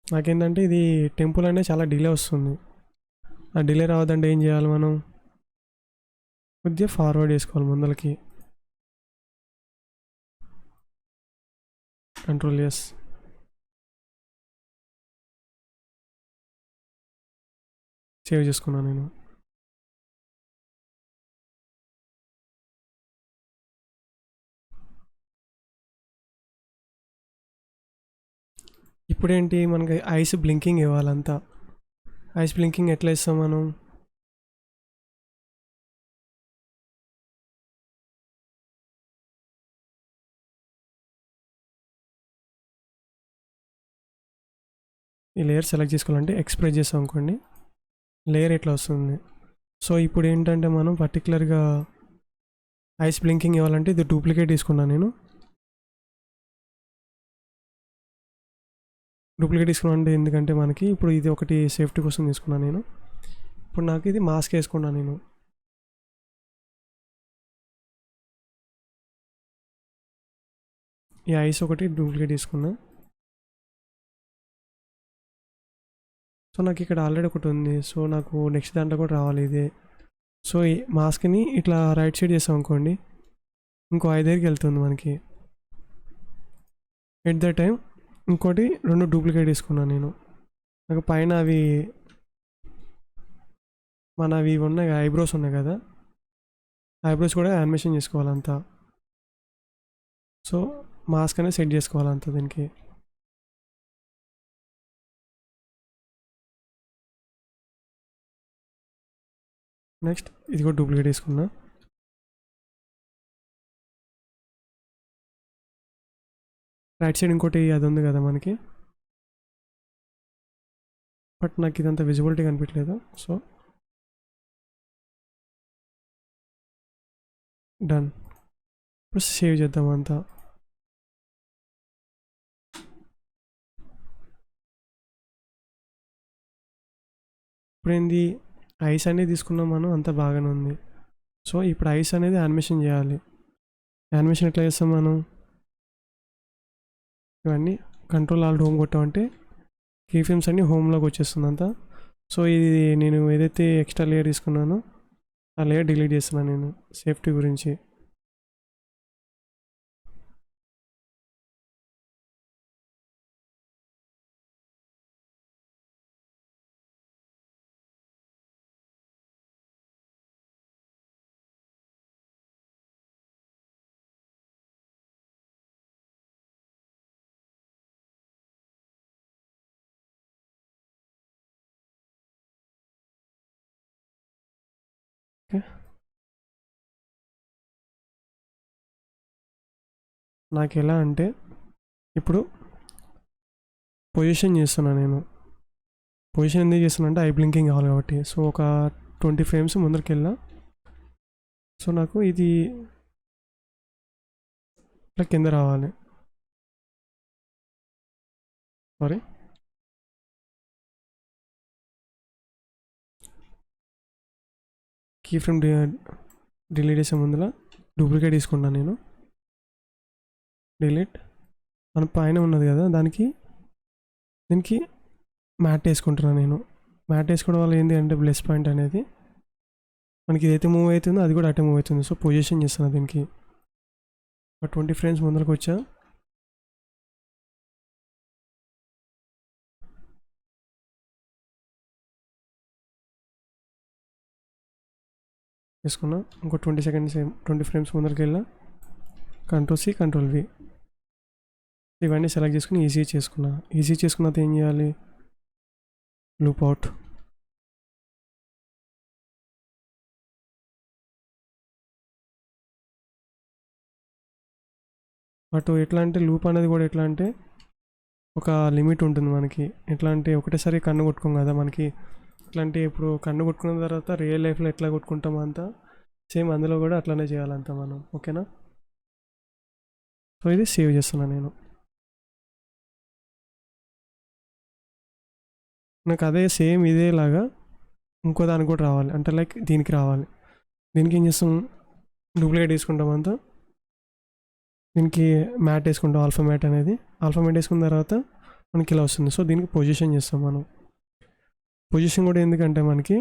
నాకేంటంటే ఇది టెంపుల్ అనేది చాలా డిలే వస్తుంది. ఆ డిలే రావద్దంటే ఏం చేయాలి, మనం కొద్దిగా ఫార్వర్డ్ చేసుకోవాలి ముందలకి. Control yes. సేవ్ చేసుకున్నాను నేను. ఇప్పుడేంటి మనకి ఐస్ బ్లింకింగ్ ఇవ్వాలంతా. ఐస్ బ్లింకింగ్ ఎట్లా ఇస్తాం మనం, ఈ లేయర్ సెలెక్ట్ చేసుకోవాలంటే ఎక్స్ప్రెస్ చేస్తాం అనుకోండి, లేయర్ ఎట్లా వస్తుంది. సో ఇప్పుడు ఏంటంటే మనం పర్టికులర్గా ఐస్ బ్లింకింగ్ ఇవ్వాలంటే ఇది డూప్లికేట్ తీసుకున్నాను నేను. డూప్లికేట్ తీసుకున్నాను అంటే ఎందుకంటే మనకి ఇప్పుడు ఇది ఒకటి సేఫ్టీ కోసం తీసుకున్నాను నేను. ఇప్పుడు నాకు ఇది మాస్క్ వేసుకున్నాను నేను. ఈ ఐస్ ఒకటి డూప్లికేట్ తీసుకున్నా. సో నాకు ఇక్కడ ఆల్రెడీ ఒకటి ఉంది, సో నాకు నెక్స్ట్ దాంట్లో కూడా రావాలి ఇదే. సో ఈ మాస్క్ని ఇట్లా రైట్ సైడ్ చేసాం అనుకోండి, ఇంకో 5 దగ్గరికి వెళ్తుంది మనకి. ఎట్ ద టైం ఇంకోటి 2 డూప్లికేట్ తీసుకున్నాను నేను. నాకు పైన అవి మనవి ఉన్నాయి, ఐబ్రోస్ ఉన్నాయి కదా, ఐబ్రోస్ కూడా యానిమేషన్ చేసుకోవాలంతా. సో మాస్క్ అనేది సెట్ చేసుకోవాలంతా దీనికి. నెక్స్ట్ ఇది కూడా డూప్లికేట్ తీసుకున్నా. రైట్ సైడ్ ఇంకోటి అది ఉంది కదా మనకి, బట్ నాకు ఇదంతా విజిబిలిటీ కనిపించలేదు. So done. ఇప్పుడు సేవ్ చేద్దాం అంతా. ఇప్పుడు ఏంది, ఐస్ అనేది తీసుకున్నాం మనం, అంతా బాగానే ఉంది. సో ఇప్పుడు ఐస్ అనేది యానిమేషన్ చేయాలి. యానిమేషన్ ఎట్లా చేస్తాం మనం, ఇవన్నీ కంట్రోల్ ఆల్ట్ హోమ్ కొట్టామంటే కీ ఫ్రేమ్స్ అన్నీ హోమ్లోకి వచ్చేస్తుంది అంతా. సో ఇది నేను ఏదైతే ఎక్స్ట్రా లేయర్ తీసుకున్నానో ఆ లేయర్ డిలీట్ చేస్తున్నాను నేను సేఫ్టీ గురించి. ఓకే, నాకు ఎలా అంటే ఇప్పుడు పొజిషన్ చేస్తున్నాను నేను. పొజిషన్ ఎందుకు చేస్తున్నా అంటే ఐ బ్లింకింగ్ కావాలి కాబట్టి. సో ఒక 20 ఫ్రేమ్స్ ముందరికి వెళ్ళా. సో నాకు ఇది ఇట్లా కింద రావాలి. సారీ, కీ ఫ్రేమ్ డిలీట్ చేసే ముందర డూప్లికేట్ తీసుకుంటాను నేను. డిలీట్. మన పైన ఉన్నది కదా దీనికి మ్యాట్ వేసుకుంటున్నాను నేను. మ్యాట్ వేసుకోవడం వల్ల ఏంటి అంటే ప్లస్ పాయింట్ అనేది మనకి ఏదైతే మూవ్ అవుతుందో అది కూడా అటే మూవ్ అవుతుంది. సో పొజిషన్ చేస్తున్నాను దీనికి. ఒక 20 ఫ్రేమ్స్ ముందరకు వచ్చా. తీసుకున్నా. ఇంకో 20 సెకండ్స్ 20 ఫ్రేమ్స్ ముందరికి వెళ్ళా. Ctrl+C Ctrl+V ఇవన్నీ సెలెక్ట్ చేసుకుని ఈజీ చేసుకున్నా. ఈజీ చేసుకున్నాక ఏం చేయాలి, లూప్ అవుట్. బట్ ఎట్లా అంటే లూప్ అనేది కూడా ఎట్లా అంటే ఒక లిమిట్ ఉంటుంది మనకి. ఎట్లా అంటే ఒకటేసారి కన్ను కొట్టుకోం కదా మనకి. ఎట్లా అంటే ఇప్పుడు కన్ను కొట్టుకున్న తర్వాత రియల్ లైఫ్లో ఎట్లా కొట్టుకుంటామో అంతా సేమ్ అందులో కూడా అట్లానే చేయాలంతా మనం. ఓకేనా? సో ఇది సేవ్ చేస్తున్నాను నేను. నాకు అదే సేమ్ ఇదేలాగా ఇంకో దానికి కూడా రావాలి అంటే లైక్ దీనికి రావాలి. దీనికి ఏం చేస్తాం, డూప్లికేట్ తీసుకుంటాం అంతా. దీనికి మ్యాట్ వేసుకుంటాం, ఆల్ఫా మ్యాట్ అనేది. ఆల్ఫా మ్యాట్ వేసుకున్న తర్వాత మనకి ఇలా వస్తుంది. సో దీనికి పొజిషన్ చేస్తాం మనం. పొజిషన్ కూడా ఎందుకంటే మనకి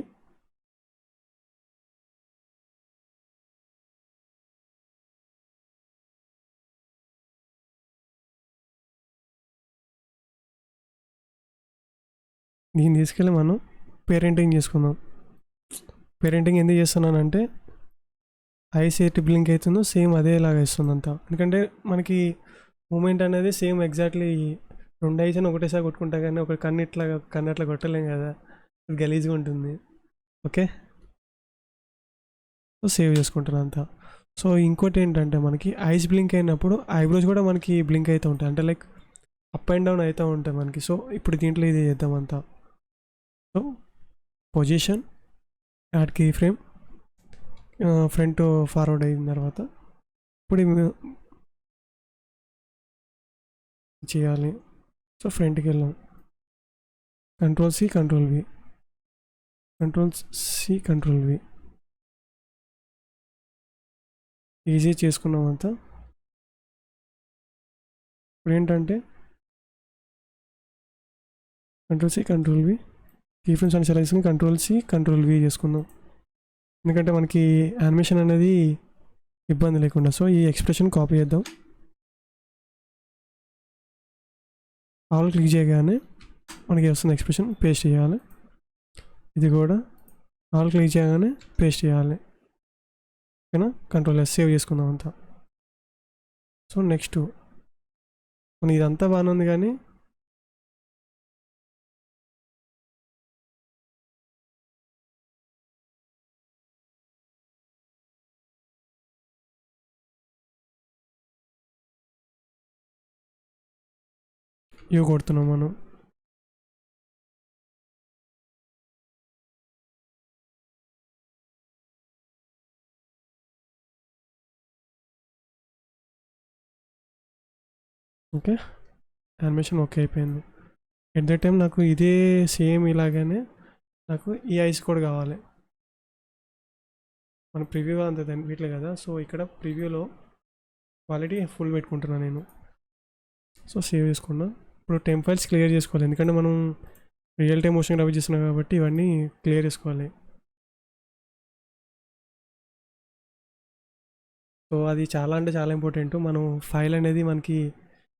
దీన్ని తీసుకెళ్ళి మనం పేరెంటింగ్ చేసుకుందాం. పేరెంటింగ్ ఎందుకు చేస్తున్నానంటే ఐస్ ఎట్ బ్లింక్ అవుతుందో సేమ్ అదేలాగా ఇస్తుంది అంతా. ఎందుకంటే మనకి మూమెంట్ అనేది సేమ్ ఎగ్జాక్ట్లీ 2 ఐస్ అని ఒకటేసారి కొట్టుకుంటా కానీ ఒక కన్ను అట్లా కొట్టలేం కదా, అది గలీజ్గా ఉంటుంది. ఓకే, సో సేవ్ చేసుకుంటాను అంతా. సో ఇంకోటి ఏంటంటే మనకి ఐస్ బ్లింక్ అయినప్పుడు ఐబ్రోస్ కూడా మనకి బ్లింక్ అవుతూ ఉంటాయి, అంటే లైక్ అప్ అండ్ డౌన్ అవుతూ ఉంటాయి మనకి. సో ఇప్పుడు దీంట్లో ఇది చేద్దాం అంతా. So position, add key frame, front forward అయిన తర్వాత ఇప్పుడు చేయాలి. సో ఫ్రంట్కి వెళ్ళాం. Ctrl+C Ctrl+V Ctrl+C Ctrl+V easy చేసుకున్నామంతా. ఇప్పుడు ఏంటంటే Ctrl+C Ctrl+V కీ ఫ్రేమ్స్ అని సెలెక్ట్ చేసుకుని Ctrl+C Ctrl+V చేసుకుందాం. ఎందుకంటే మనకి యానిమేషన్ అనేది ఇబ్బంది లేకుండా. సో ఈ ఎక్స్ప్రెషన్ కాపీ చేద్దాం. ఆల్ క్లిక్ చేయగానే మనకి వస్తుంది ఎక్స్ప్రెషన్, పేస్ట్ చేయాలి. ఇది కూడా ఆల్ క్లిక్ చేయగానే పేస్ట్ చేయాలి. ఓకేనా? Ctrl+S సేవ్ చేసుకుందాం అంతా. సో నెక్స్ట్ మన ఇదంతా బాగానే ఉంది కానీ ఇవి కొడుతున్నాం మనం. ఓకే, యానిమేషన్ ఓకే అయిపోయింది. ఎట్ ద టైం నాకు ఇదే సేమ్ ఇలాగానే నాకు ఈ ఐస్ కూడా కావాలి. మన ప్రివ్యూ అంత వీటిలో కదా, సో ఇక్కడ ప్రివ్యూలో క్వాలిటీ ఫుల్ పెట్టుకుంటున్నాను నేను. సో సేవ్ చేసుకున్నా. ఇప్పుడు టెంప్ ఫైల్స్ క్లియర్ చేసుకోవాలి, ఎందుకంటే మనం రియల్ టైం మోషన్ గ్రాఫిక్స్ చేస్తున్నాం కాబట్టి ఇవన్నీ క్లియర్ చేసుకోవాలి. సో అది చాలా అంటే చాలా ఇంపార్టెంట్. మనం ఫైల్ అనేది మనకి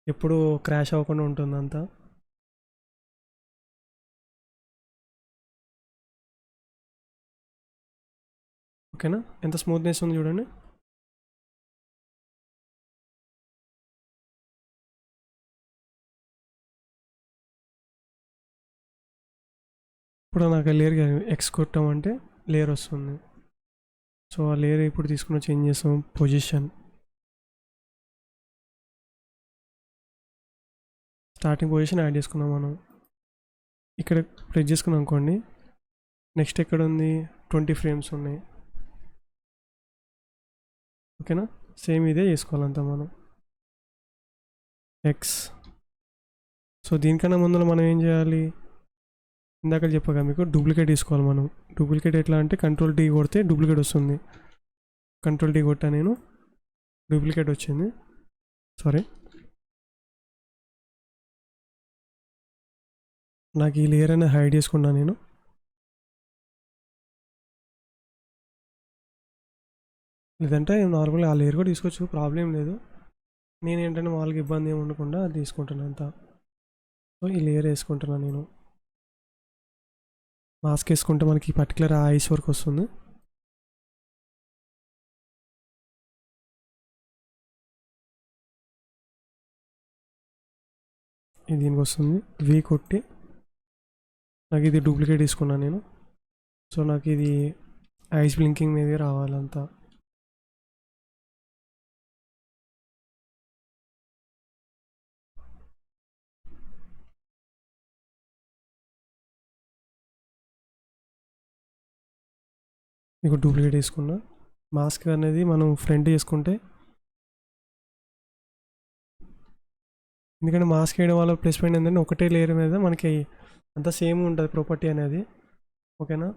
ఎప్పుడు క్రాష్ అవ్వకుండా ఉంటుంది అంతా. ఓకేనా? ఎంత స్మూత్నెస్ ఉంది చూడండి. ఇప్పుడు నాకు లేయర్ ఎక్స్ కొట్టామంటే లేయర్ వస్తుంది. సో ఆ లేయర్ ఇప్పుడు తీసుకుని చేంజ్ చేస్తాం. పొజిషన్, స్టార్టింగ్ పొజిషన్ యాడ్ చేసుకున్నాం మనం. ఇక్కడ ప్రెస్ చేసుకున్నాం అనుకోండి. నెక్స్ట్ ఎక్కడ ఉంది, 20 ఫ్రేమ్స్ ఉన్నాయి. ఓకేనా? సేమ్ ఇదే చేసుకోవాలంతా మనం. ఎక్స్. సో దీనికన్నా ముందు మనం ఏం చేయాలి, ఇందాక చెప్పగా మీకు డూప్లికేట్ తీసుకోవాలి మనం. డూప్లికేట్ ఎట్లా అంటే కంట్రోల్ టీ కొడితే డూప్లికేట్ వస్తుంది. కంట్రోల్ టీ కొట్టా నేను, డూప్లికేట్ వచ్చింది. సారీ, నాకు ఈ లేయర్ అనేది హైడ్ చేసుకున్నా నేను. లేదంటే నార్మల్గా ఆ లేయర్ కూడా తీసుకోవచ్చు, ప్రాబ్లం లేదు. నేను ఏంటంటే వాళ్ళకి ఇబ్బంది ఏమి ఉండకుండా తీసుకుంటాను అంతా. సో ఈ లేయర్ వేసుకుంటున్నాను నేను. మాస్క్ వేసుకుంటే మనకి పర్టికులర్ ఐస్ వరకు వస్తుంది. ఇది దీనికి వస్తుంది. వీ కొట్టి నాకు ఇది డూప్లికేట్ తీసుకున్నాను నేను. సో నాకు ఇది ఐస్ బ్లింకింగ్ మీద రావాలంతా. మీకు డూప్లికేట్ తీసుకున్నా. మాస్క్ అనేది మనం ఫ్రంట్ చేసుకుంటే, ఎందుకంటే మాస్క్ వేయడం వల్ల ప్లస్ పాయింట్ ఏంటంటే ఒకటే లేయర్ మీద మనకి అంతా సేమ్ ఉంటుంది ప్రాపర్టీ అనేది. ఓకేనా,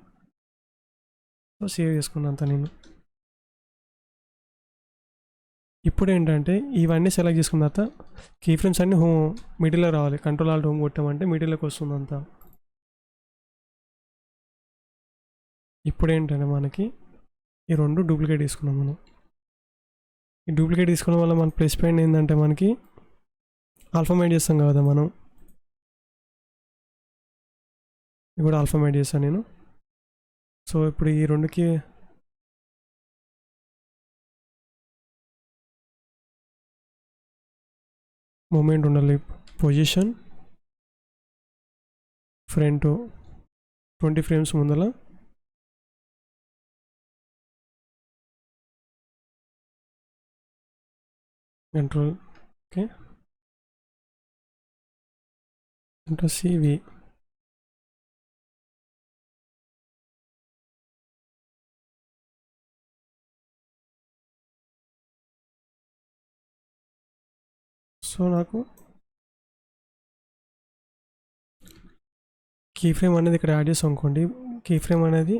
సో సేవ్ చేసుకున్నా అంతా నేను. ఇప్పుడు ఏంటంటే ఇవన్నీ సెలెక్ట్ చేసుకున్న తర్వాత కీ ఫ్రేమ్స్ అన్నీ మిడిల్లో రావాలి. కంట్రోల్ ఆల్ట్ హోమ్ కొట్టామంటే మిడిల్లోకి వస్తుంది అంతా. ఇప్పుడు ఏంటంటే మనకి ఈ రెండు డూప్లికేట్ తీసుకున్నాం మనం. ఈ డూప్లికేట్ తీసుకోవడం వల్ల మన ప్లస్ పాయింట్ ఏంటంటే మనకి ఆల్ఫామేట్ చేస్తాం కదా మనం. ఇది కూడా ఆల్ఫామేట్ చేస్తాను నేను. సో ఇప్పుడు ఈ రెండుకి మూమెంట్ ఉండాలి. పొజిషన్ ఫ్రంట్ 20 ఫ్రేమ్స్ ముందల, control okay, control C V. So నాకు కీ ఫ్రేమ్ అనేది ఇక్కడ యాడ్ చేస్తాం అనుకోండి. కీ ఫ్రేమ్ అనేది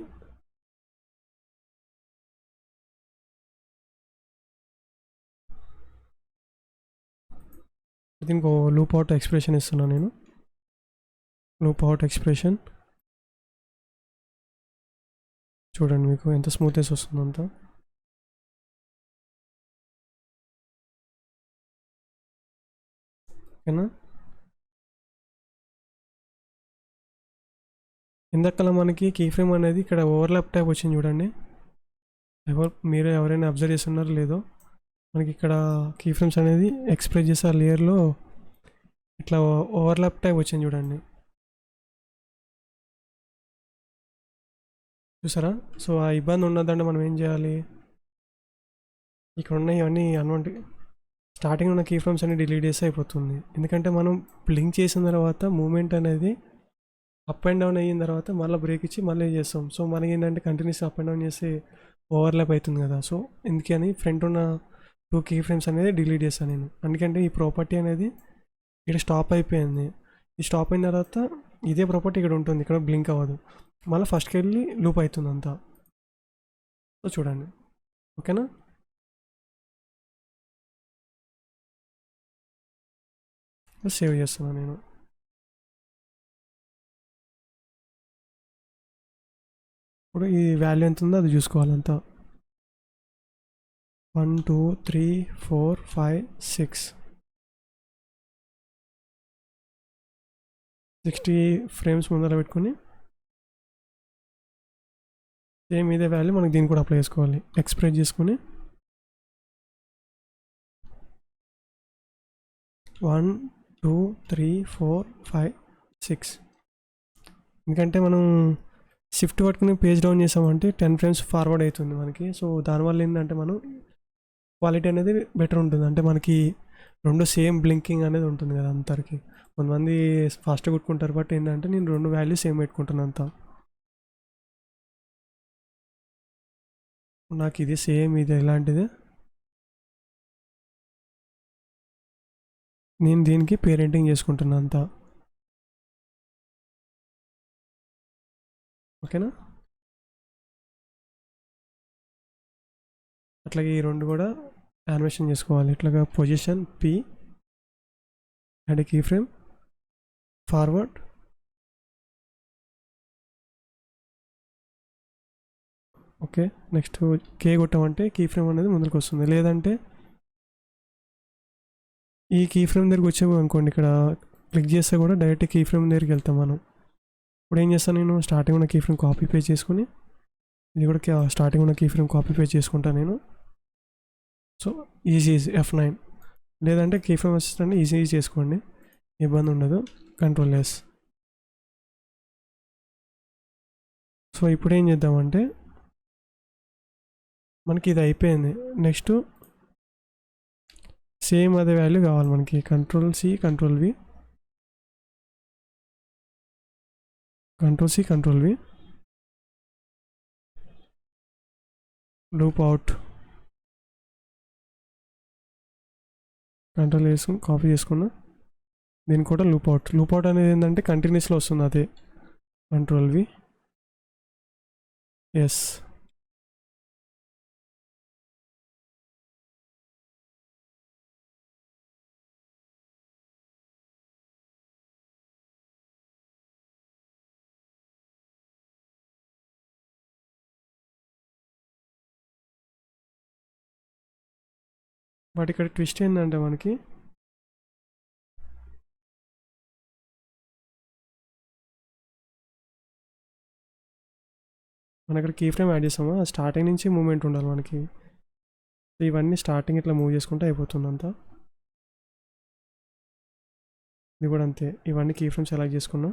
దీనికి లూప్ అవుట్ ఎక్స్ప్రెషన్ ఇస్తున్నాను నేను. లూప్ అవుట్ ఎక్స్ప్రెషన్ చూడండి మీకు ఎంత స్మూత్నెస్ వస్తుందో అంతా. ఓకేనా, ఇందాకలా మనకి కీ ఫ్రేమ్ అనేది ఇక్కడ ఓవర్లాప్ టైప్ వచ్చింది చూడండి. మీరు ఎవరైనా అబ్జర్వ్ చేస్తున్నారో లేదో, మనకి ఇక్కడ కీ ఫ్రేమ్స్ అనేది ఎక్స్ప్రెస్ చేసే ఆ లేయర్లో ఇట్లా ఓవర్లాప్ టైప్ వచ్చింది చూడండి, చూసారా? సో ఆ ఇబ్బంది ఉన్నదంటే మనం ఏం చేయాలి, ఇక్కడ ఉన్న ఇవన్నీ అన్వాంటి స్టార్టింగ్ ఉన్న కీ ఫ్రేమ్స్ అన్ని డిలీట్ చేస్తే అయిపోతుంది. ఎందుకంటే మనం బ్లింక్ చేసిన తర్వాత మూమెంట్ అనేది అప్ అండ్ డౌన్ అయిన తర్వాత మళ్ళీ బ్రేక్ ఇచ్చి మళ్ళీ చేస్తాం. సో మనకి ఏంటంటే కంటిన్యూస్ అప్ అండ్ డౌన్ చేస్తే ఓవర్లాప్ అవుతుంది కదా. సో ఎందుకని ఫ్రంట్ ఉన్న 2 కీ ఫ్రేమ్స్ అనేది డిలీట్ చేస్తాను నేను. ఎందుకంటే ఈ ప్రాపర్టీ అనేది ఇక్కడ స్టాప్ అయిపోయింది. ఈ స్టాప్ అయిన తర్వాత ఇదే ప్రాపర్టీ ఇక్కడ ఉంటుంది, ఇక్కడ బ్లింక్ అవ్వదు. మళ్ళీ ఫస్ట్కి వెళ్ళి లూప్ అవుతుంది అంతా. సో చూడండి, ఓకేనా. సేవ్ చేస్తున్నాను నేను. ఇప్పుడు ఈ వాల్యూ ఎంత ఉందో అది చూసుకోవాలంతా. 1 2 3 4 5 6 60 ఫ్రేమ్స్ ముందర పెట్టుకొని సేమ్ ఇదే వాల్యూ మనకి దీన్ని కూడా అప్లై చేసుకోవాలి. ఎక్స్ప్రెస్ చేసుకొని 1 2 3 4 5 6, ఎందుకంటే మనం షిఫ్ట్ పట్టుకుని పేజ్ డౌన్ చేసామంటే 10 ఫ్రేమ్స్ ఫార్వర్డ్ అవుతుంది మనకి. సో దానివల్ల ఏంటంటే మనం క్వాలిటీ అనేది బెటర్ ఉంటుంది. అంటే మనకి రెండు సేమ్ బ్లింకింగ్ అనేది ఉంటుంది కదా అందరికి. కొంతమంది ఫాస్ట్గా కొట్టుకుంటారు, బట్ ఏంటంటే నేను రెండు వాల్యూస్ సేమ్ పెట్టుకుంటాను అంతా. నాకు ఇది సేమ్, ఇది ఎలాంటిదే నేను దీనికి పేరెంటింగ్ చేసుకుంటున్నాను అంతా. ఓకేనా. అట్లాగే ఈ రెండు కూడా యానిమేషన్ చేసుకోవాలి. ఇట్లాగా position P and key frame forward, okay. Next K కొట్టామంటే కీ ఫ్రేమ్ అనేది ముందుకు వస్తుంది. లేదంటే ఈ కీ ఫ్రేమ్ దగ్గరికి వచ్చాము అనుకోండి, ఇక్కడ క్లిక్ చేస్తే కూడా డైరెక్ట్ కీ ఫ్రేమ్ దగ్గరికి వెళ్తాం మనం. ఇప్పుడు ఏం చేస్తాను, నేను స్టార్టింగ్ ఉన్న కీ ఫ్రేమ్ కాపీ పేస్ట్ చేసుకుని ఇది కూడా స్టార్టింగ్ ఉన్న కీ ఫ్రేమ్ కాపీ పేస్ట్ చేసుకుంటాను నేను. సో ఈజీ F9, లేదంటే కీ ఫ్రేమ్ అసిస్టెంట్ ఈజీ చేసుకోండి, ఇబ్బంది ఉండదు. Control yes. సో ఇప్పుడు ఏం చేద్దామంటే మనకి ఇది అయిపోయింది. నెక్స్ట్ సేమ్ అదే వాల్యూ కావాలి మనకి. Control C control V, control C control V, loop out, control వేసుకుని కాపీ చేసుకున్నా. దీన్ని కూడా లూప్ అవుట్. లూప్ అవుట్ అనేది ఏంటంటే కంటిన్యూస్లో వస్తుంది అదే. Control V, S. బట్ ఇక్కడ ట్విస్ట్ ఏంటంటే మనకి మనం ఇక్కడ కీ ఫ్రేమ్ యాడ్ చేస్తామా, స్టార్టింగ్ నుంచి మూమెంట్ ఉండాలి మనకి. ఇవన్నీ స్టార్టింగ్ ఇట్లా మూవ్ చేసుకుంటే అయిపోతుంది అంతా. ఇది కూడా అంతే, ఇవన్నీ కీ ఫ్రేమ్ సెలెక్ట్ చేసుకున్నా,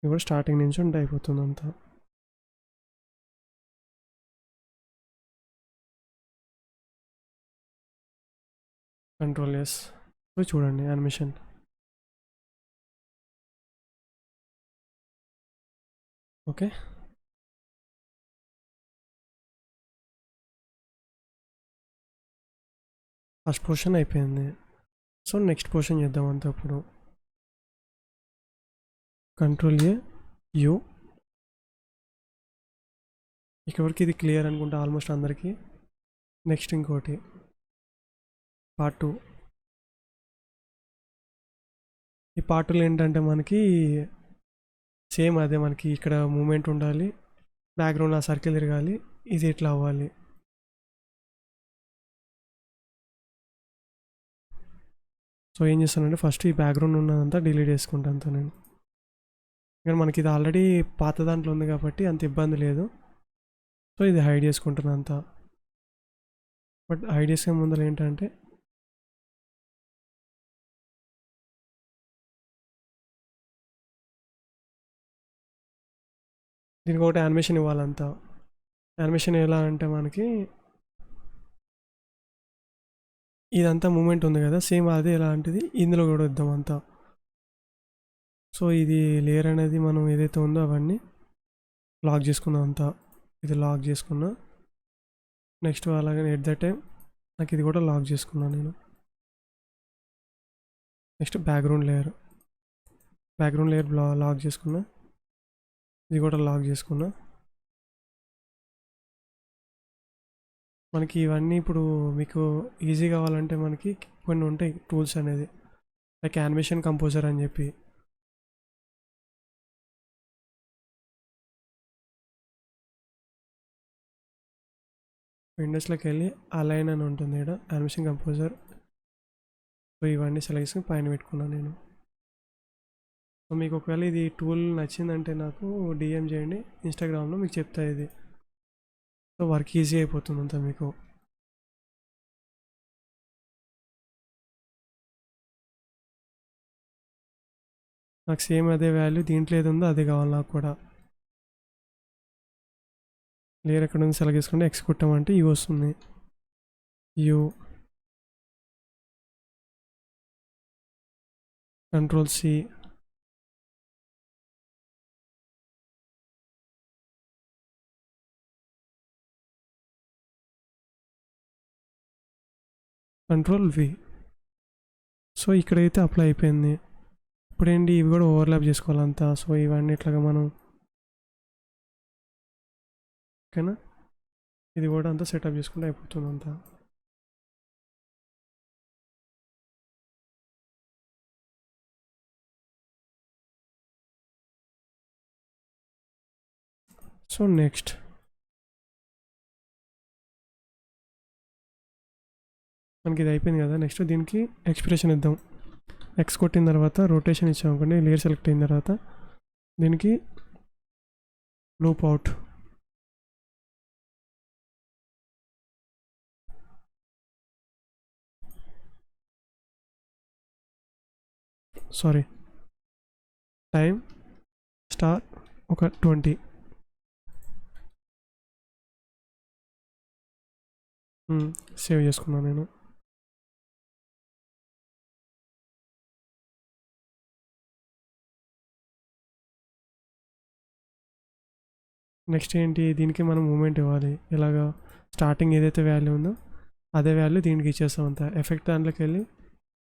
ఇది కూడా స్టార్టింగ్ నుంచి ఉంటే అయిపోతుంది అంతా. Control yes. చూడండి యానిమేషన్. ఓకే. ఫస్ట్ పోర్షన్ అయిపోయింది. సో నెక్స్ట్ పోర్షన్ చేద్దాం అంతా. ఇప్పుడు కంట్రోల్ ఏ యూ. ఇక్కడికి ఇది క్లియర్ అనుకుంటా ఆల్మోస్ట్ అందరికీ. నెక్స్ట్ ఇంకోటి పార్ట్ 2. ఈ పార్ట్ 2లో ఏంటంటే మనకి సేమ్ అదే, మనకి ఇక్కడ మూమెంట్ ఉండాలి, బ్యాక్గ్రౌండ్ ఆ సర్కిల్ తిరగాలి, ఇది ఇట్లా అవ్వాలి. సో ఏం చేస్తానంటే ఫస్ట్ ఈ బ్యాక్గ్రౌండ్ ఉన్నదంతా డిలీట్ చేసుకుంటాను అంతా నేను. ఇక్కడ మనకి ఇది ఆల్రెడీ పాత దాంట్లో ఉంది కాబట్టి అంత ఇబ్బంది లేదు. సో ఇది హైడ్ చేసుకుంటున్నాను అంతా. బట్ హైడ్ చేసే ముందర ఏంటంటే దీనికి ఒకటి యానిమేషన్ ఇవ్వాలంతా. యానిమేషన్ ఎలా అంటే మనకి ఇదంతా మూమెంట్ ఉంది కదా, సేమ్ అదే ఎలాంటిది ఇందులో కూడా వద్దాం అంతా. సో ఇది లేయర్ అనేది మనం ఏదైతే ఉందో అవన్నీ లాక్ చేసుకున్నాం అంతా. ఇది లాక్ చేసుకున్నా. నెక్స్ట్ అలాగే ఎట్ ద టైం నాకు ఇది కూడా లాక్ చేసుకున్నాను నేను. నెక్స్ట్ బ్యాక్గ్రౌండ్ లేయర్ లాక్ చేసుకున్నా. ఇది కూడా లాక్ చేసుకున్నా. మనకి ఇవన్నీ ఇప్పుడు మీకు ఈజీ కావాలంటే మనకి కొన్ని ఉంటాయి టూల్స్ అనేది, లైక్ యానిమేషన్ కంపోజర్ అని చెప్పి. విండోస్లోకి వెళ్ళి అలైన్ అని ఉంటుంది ఇక్కడ, యానిమేషన్ కంపోజర్. సో ఇవన్నీ సెలెక్ట్ చేసుకుని పైన పెట్టుకున్నాను నేను. సో మీకు ఒకవేళ ఇది టూల్ నచ్చిందంటే నాకు డిఎం చేయండి ఇన్స్టాగ్రామ్లో, మీకు చెప్తా ఇది. సో వర్క్ ఈజీ అయిపోతుంది అంతా మీకు. నాకు సేమ్ అదే వాల్యూ దీంట్లో ఏది ఉందో అదే కావాలి నాకు కూడా. లేయర్ ఎక్కడ ఉంది సెలెక్ట్ చేసుకుంటే ఎక్స్ కొట్టామంటే యూ వస్తుంది. U, control C, control V. So ఇక్కడైతే అప్లై అయిపోయింది. ఇప్పుడేంటి ఇవి కూడా ఓవర్లాప్ చేసుకోవాలంతా. సో ఇవన్నీ ఇట్లాగా మనం ఓకేనా, ఇది కూడా అంతా సెటప్ చేసుకుంటే అయిపోతుంది అంతా. సో నెక్స్ట్ మనకి ఇది అయిపోయింది కదా. నెక్స్ట్ దీనికి ఎక్స్ప్రెషన్ ఇద్దాం. ఎక్స్ కొట్టిన తర్వాత రొటేషన్ ఇచ్చామనుకోండి, లేయర్ సెలెక్ట్ అయిన తర్వాత దీనికి loop out. Sorry, time star ఒక 20. సేవ్ చేసుకున్నాను నేను. నెక్స్ట్ ఏంటి, దీనికి మనం మూమెంట్ ఇవ్వాలి. ఇలాగా స్టార్టింగ్ ఏదైతే వాల్యూ ఉందో అదే వాల్యూ దీనికి ఇచ్చేస్తాం అంతా. ఎఫెక్ట్ దాంట్లోకి వెళ్ళి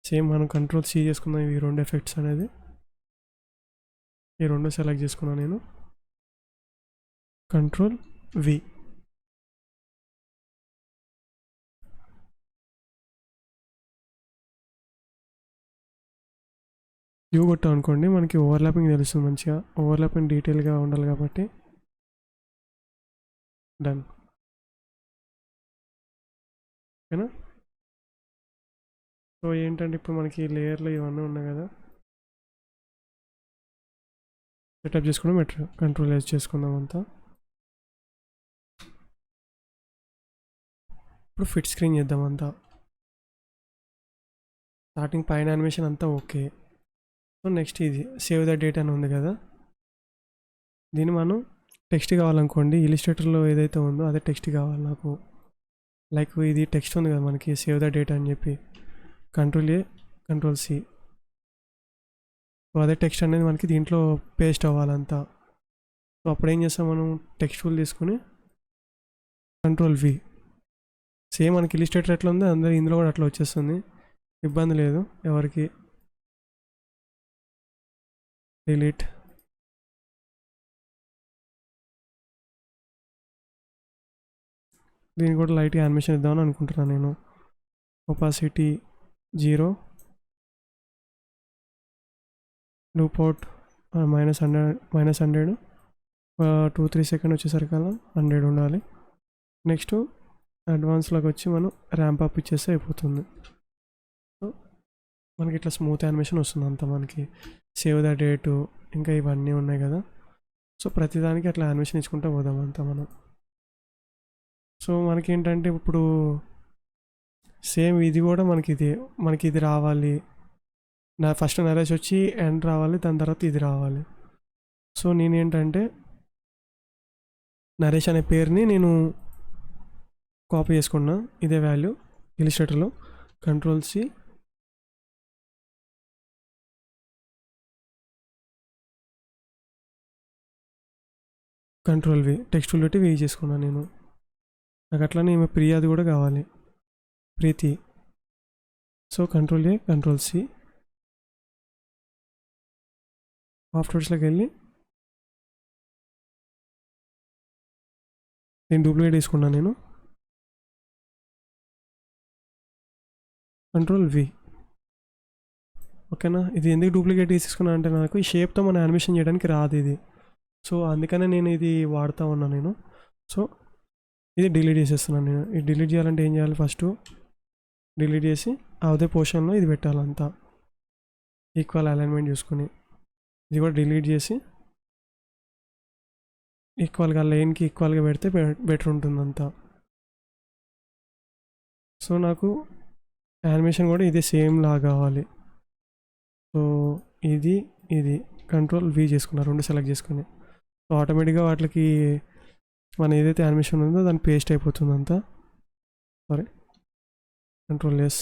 సేమ్ మనం కంట్రోల్ సి చేసుకున్నాం. ఈ రెండు ఎఫెక్ట్స్ అనేది ఈ రెండు సెలెక్ట్ చేసుకున్నాను నేను. Control we. యూ కొట్టాం అనుకోండి, మనకి ఓవర్లాపింగ్ తెలుస్తుంది మంచిగా. ఓవర్లాపింగ్ డీటెయిల్గా ఉండాలి కాబట్టి డన్. ఓకేనా. సో ఏంటంటే ఇప్పుడు మనకి లేయర్లు ఇవన్నీ ఉన్నాయి కదా, సెటప్ చేసుకున్నాం. బెటర్ కంట్రోల్ ఎస్ చేసుకుందాం అంతా. ఇప్పుడు ఫిట్ స్క్రీన్ చేద్దాం అంతా. స్టార్టింగ్ పైన యానిమేషన్ అంతా ఓకే. సో నెక్స్ట్ ఇది సేవ్ ద డేట్ అని ఉంది కదా, దీన్ని మనం టెక్స్ట్ కావాలనుకోండి. ఇలిస్ట్రేటర్లో ఏదైతే ఉందో అదే టెక్స్ట్ కావాలి నాకు. లైక్ ఇది టెక్స్ట్ ఉంది కదా మనకి, సేవ్ ద డేట్ అని చెప్పి, control A control C. So అదే టెక్స్ట్ అనేది మనకి దీంట్లో పేస్ట్ అవ్వాలంతా. సో అప్పుడు ఏం చేస్తాం, మనం టెక్స్ట్ టూల్ తీసుకుని కంట్రోల్ వి. సేమ్ మనకి ఇలిస్ట్రేటర్ ఎట్లా ఉందో అందరూ ఇందులో కూడా అట్లా వచ్చేస్తుంది, ఇబ్బంది లేదు ఎవరికి. డిలీట్. దీనికి కూడా లైట్గా యానిమేషన్ ఇద్దామని అనుకుంటున్నాను నేను. ఒపాసిటీ 0, లూప్ అవుట్ -100 2-3 సెకండ్ వచ్చేసరికి అలా 100 ఉండాలి. నెక్స్ట్ అడ్వాన్స్లోకి వచ్చి మనం ర్యాంప్ అప్ ఇచ్చేస్తే అయిపోతుంది. సో మనకి ఇట్లా స్మూత్ యానిమేషన్ వస్తుంది అంతా. మనకి సేవ్ ద డేటు ఇంకా ఇవన్నీ ఉన్నాయి కదా, సో ప్రతిదానికి అట్లా యానిమేషన్ ఇచ్చుకుంటూ పోదాం అంతా మనం. సో మనకి ఏంటంటే ఇప్పుడు సేమ్ ఇది కూడా మనకి ఇది రావాలి. ఫస్ట్ నరేష్ వచ్చి ఎండ్ రావాలి, దాని తర్వాత ఇది రావాలి. సో నేనేంటంటే నరేష్ అనే పేరుని నేను కాపీ చేసుకున్నా, ఇదే వాల్యూ ఇలిస్ట్రేటర్లో. Control C, control V, text పెట్టి వి చేసుకున్నాను నేను. నాకు అట్లానే ఈమె ప్రియాది కూడా కావాలి, Preethi. So control A control C, ఆఫ్టర్వర్స్లోకి వెళ్ళి నేను డూప్లికేట్ తీసుకున్నాను నేను. Control V. ఓకేనా. ఇది ఎందుకు డూప్లికేట్ తీసుకున్నా అంటే నాకు ఈ షేప్తో మనం యానిమేషన్ చేయడానికి రాదు ఇది. సో అందుకనే నేను ఇది వాడుతూ ఉన్నాను నేను. సో ఇది డిలీట్ చేసేస్తున్నాను నేను. ఇది డిలీట్ చేయాలంటే ఏం చేయాలి, ఫస్ట్ డిలీట్ చేసి అదే పోర్షన్లో ఇది పెట్టాలంతా ఈక్వల్ అలైన్మెంట్ చూసుకొని. ఇది కూడా డిలీట్ చేసి ఈక్వల్గా లైన్కి ఈక్వల్గా పెడితే బెటర్ ఉంటుందంతా. సో నాకు యానిమేషన్ కూడా ఇది సేమ్ లాగా కావాలి. సో ఇది కంట్రోల్ వి చేసుకున్నా, రెండు సెలెక్ట్ చేసుకుని. సో ఆటోమేటిక్గా వాటికి మన ఏదైతే యానిమేషన్ ఉందో దాన్ని పేస్ట్ అయిపోతుంది అంతా. Sorry, control yes.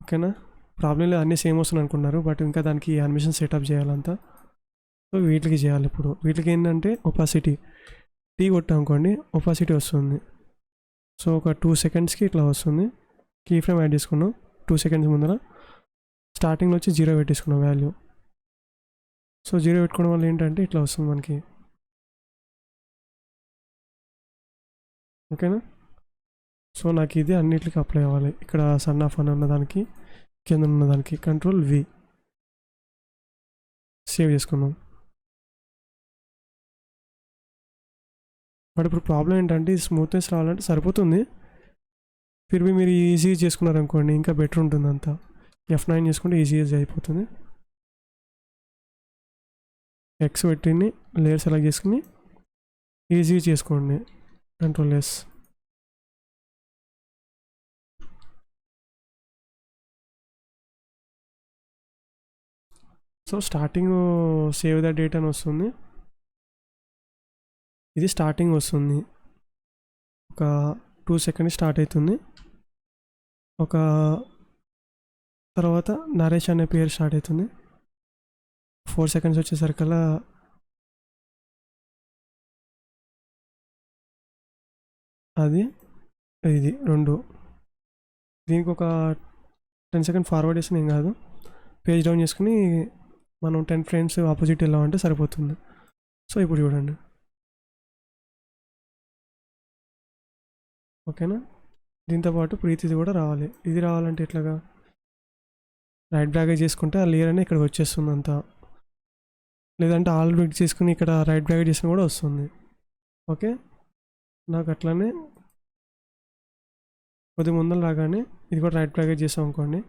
ఓకేనా. ప్రాబ్లం లేదు, అన్నీ సేమ్ వస్తుంది అనుకున్నారు, బట్ ఇంకా దానికి యానిమేషన్ సెటప్ చేయాలంతా. సో వీటికి చేయాలి. ఇప్పుడు వీటికి ఏంటంటే ఒపాసిటీ టీ కొట్టామనుకోండి, ఒపాసిటీ వస్తుంది. సో ఒక 2 సెకండ్స్కి ఇట్లా వస్తుంది. కీ ఫ్రేమ్ యాడ్ చేసుకున్నాం 2 సెకండ్స్ ముందర. స్టార్టింగ్లో వచ్చి 0 పెట్టేసుకున్నాం వాల్యూ. సో 0 పెట్టుకోవడం వల్ల ఏంటంటే ఇట్లా వస్తుంది మనకి. ఓకేనా. సో నాకు ఇది అన్నిటికీ అప్లై అవ్వాలి. ఇక్కడ సన్ ఆఫ్ అని ఉన్నదానికి, కింద ఉన్నదానికి కంట్రోల్ వి, సేవ్ చేసుకున్నాం. బట్ ఇప్పుడు ప్రాబ్లం ఏంటంటే ఈ స్మూత్నెస్ రావాలంటే సరిపోతుంది, ఫిర్బీ మీరు ఈజీగా చేసుకున్నారనుకోండి ఇంకా బెటర్ ఉంటుంది అంతా. F9 చేసుకుంటే ఈజీగా అయిపోతుంది. ఎక్స్ పెట్టిని లేయర్ సెలెక్ట్ చేసుకుని ఈజీగా చేసుకోండి, control yes. So starting save the date అని వస్తుంది, ఇది స్టార్టింగ్ వస్తుంది, ఒక 2 సెకండ్స్ స్టార్ట్ అవుతుంది. ఒక తర్వాత నరేష్ అనే పేరు స్టార్ట్ అవుతుంది. 4 సెకండ్స్ వచ్చేసరికల్లా అది ఇది 2. దీనికి ఒక 10 సెకండ్ ఫార్వర్డ్ చేసిన ఏం కాదు, పేజ్ డౌన్ చేసుకుని మనం 10 ఫ్రేమ్స్ ఆపోజిట్ వెళ్ళామంటే సరిపోతుంది. సో ఇప్పుడు చూడండి, ఓకేనా. దీంతోపాటు ప్రీతిది కూడా రావాలి. ఇది రావాలంటే ఎట్లాగా, రైట్ డ్రాగ్ చేసుకుంటే ఆ లేయర్ అనేది ఇక్కడికి వచ్చేస్తుంది అంతా, లేదంటే ఆల్ క్లిక్ చేసుకుని ఇక్కడ రైట్ డ్రాగ్ చేసిన కూడా వస్తుంది. ఓకే, నాకు అట్లానే కొద్ది ముందర రాగానే ఇది కూడా రైట్ డ్రాగ్ చేసాం అనుకోండి,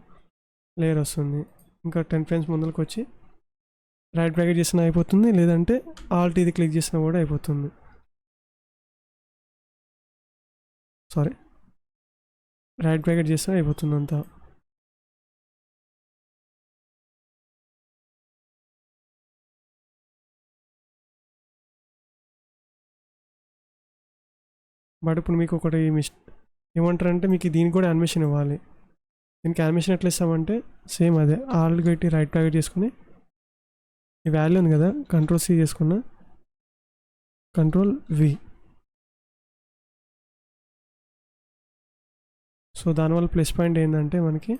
లేయర్ వస్తుంది. ఇంకా 10 ఫ్రేమ్స్ ముందరకు వచ్చి రైట్ డ్రాగ్ చేసినా అయిపోతుంది, లేదంటే ఆల్ట్ ఇది క్లిక్ చేసినా కూడా అయిపోతుంది. సారీ, రైట్ డ్రాగ్ చేసినా అయిపోతుంది అంతా. బట్ ఇప్పుడు మీకు ఒకటి ఏమంటారంటే మీకు దీనికి కూడా యానిమేషన్ ఇవ్వాలి. దీనికి యానిమేషన్ ఎట్లా ఇస్తామంటే సేమ్ అదే, ఆల్ పెట్టి రైట్ డ్రాగ్ చేసుకుని ఈ వాల్యూ ఉంది కదా, కంట్రోల్ సి చేసుకున్న, కంట్రోల్ వి. సో దానివల్ల ప్లస్ పాయింట్ ఏంటంటే మనకి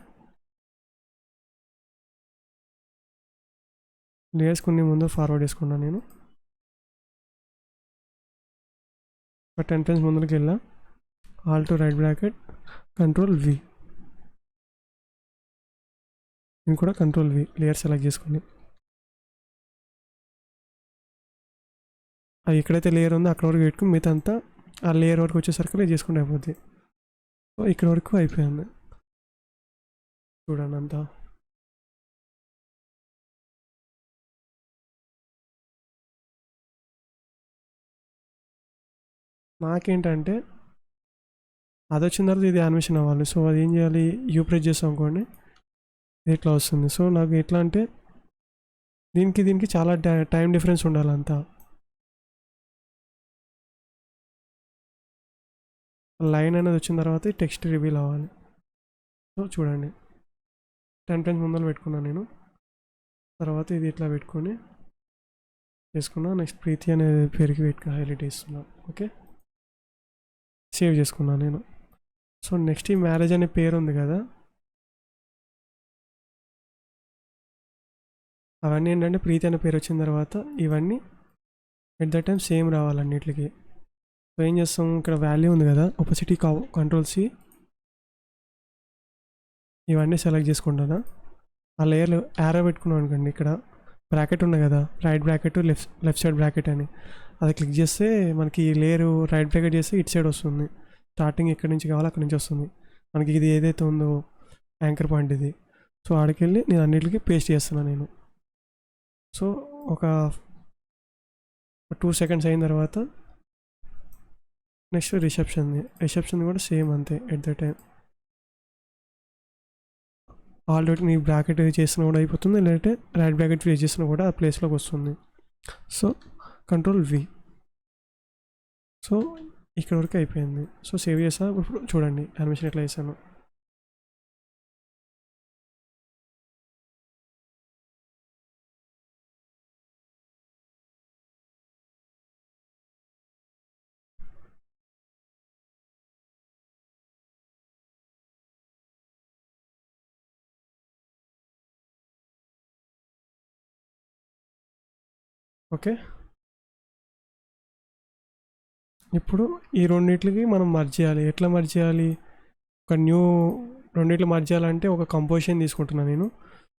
లేయర్స్ కొన్ని ముందు ఫార్వర్డ్ చేసుకున్నాను నేను. ఒక 10 ఫ్రేమ్స్ ముందుకు వెళ్ళా, all to right bracket control V, నేను కూడా కంట్రోల్ వి లేయర్ సెలెక్ట్ చేసుకుని, అది ఎక్కడైతే లేయర్ ఉందో అక్కడ వరకు పెట్టుకుని మిగతా అంతా ఆ లేయర్ వరకు వచ్చేసరికి చేసుకుంటే అయిపోద్ది. సో ఇక్కడ వరకు అయిపోయింది చూడండి అంతా. నాకేంటంటే అది వచ్చిన తర్వాత ఇది యానిమేషన్ అవ్వాలి. సో అది ఏం చేయాలి, యూ ప్రెస్ చేస్తాం అనుకోండి ఇట్లా వస్తుంది. సో నాకు ఎట్లా అంటే దీనికి చాలా టైం డిఫరెన్స్ ఉండాలి అంతా. లైన్ అనేది వచ్చిన తర్వాత టెక్స్ట్ రివీల్ అవ్వాలి. సో చూడండి 10 ఫ్రేమ్స్ ముందర పెట్టుకున్నాను నేను, తర్వాత ఇది ఇట్లా పెట్టుకొని చేసుకున్నా. నెక్స్ట్ ప్రీతి అనే పేరుకి పెట్టుకుని హైలైట్ చేస్తున్నాను. ఓకే, సేవ్ చేసుకున్నాను నేను. సో నెక్స్ట్ ఈ మ్యారేజ్ అనే పేరు ఉంది కదా, అవన్నీ ఏంటంటే ప్రీతి అనే పేరు వచ్చిన తర్వాత ఇవన్నీ ఎట్ ద టైం సేమ్ రావాలన్నిటికి. సో ఏం చేస్తాం, ఇక్కడ వాల్యూ ఉంది కదా, ఒపాసిటీ కంట్రోల్ సి, ఇవన్నీ సెలెక్ట్ చేసుకుంటాను. ఆ లేయర్లు యారో పెట్టుకున్నాం అనుకోండి, ఇక్కడ బ్రాకెట్ ఉన్నాయి కదా, right bracket left side bracket అని, అది క్లిక్ చేస్తే మనకి లేయర్ రైట్ బ్రాకెట్ చేస్తే ఇటు సైడ్ వస్తుంది. స్టార్టింగ్ ఎక్కడి నుంచి కావాలో అక్కడి నుంచి వస్తుంది మనకి. ఇది ఏదైతే ఉందో యాంకర్ పాయింట్ ఇది, సో ఆడికి వెళ్ళి నేను అన్నిటికీ పేస్ట్ చేస్తున్నాను నేను. సో ఒక 2 సెకండ్స్ అయిన తర్వాత నెక్స్ట్ రిసెప్షన్ కూడా సేమ్ అంతే. ఎట్ ద టైం ఆల్రెడీ నీ బ్రాకెట్ చేసినా కూడా అయిపోతుంది, లేదంటే రైట్ బ్రాకెట్ ప్లేస్ చేసినా కూడా ఆ ప్లేస్లోకి వస్తుంది. So control V. సో ఇక్కడ వరకు అయిపోయింది. సో సేవ్ చేసా. ఇప్పుడు చూడండి యానిమేషన్ ఎట్లా చేశాను. ఓకే, ఇప్పుడు ఈ రెండిట్లకి మనం మర్జ్ చేయాలి. ఎట్లా మర్జ్ చేయాలి? ఒక న్యూ రెండిట్లు మర్జ్ చేయాలంటే ఒక కంపోజిషన్ తీసుకుంటున్నాను నేను.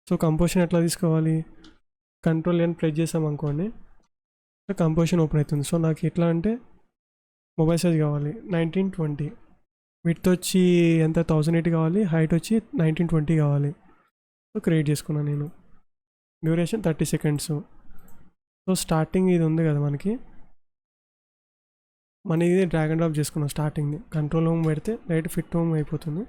సో కంపోజిషన్ ఎట్లా తీసుకోవాలి? కంట్రోల్ N ప్రెస్ చేసాం అనుకోండి, కంపోజిషన్ ఓపెన్ అవుతుంది. సో నాకు ఎట్లా అంటే మొబైల్ సైజ్ కావాలి 1920, విడ్త్ వచ్చి ఎంత 1080 కావాలి, హైట్ వచ్చి 1920 కావాలి. సో క్రియేట్ చేసుకున్నాను నేను. Duration 30 seconds. సో స్టార్టింగ్ ఇది ఉంది కదా మనకి, మన ఇది డ్రాగ్ అండ్ డ్రాప్ చేసుకున్నాం స్టార్టింగ్ని. కంట్రోల్ హోమ్ పెడితే రైట్ ఫిట్ హోమ్ అయిపోతుంది.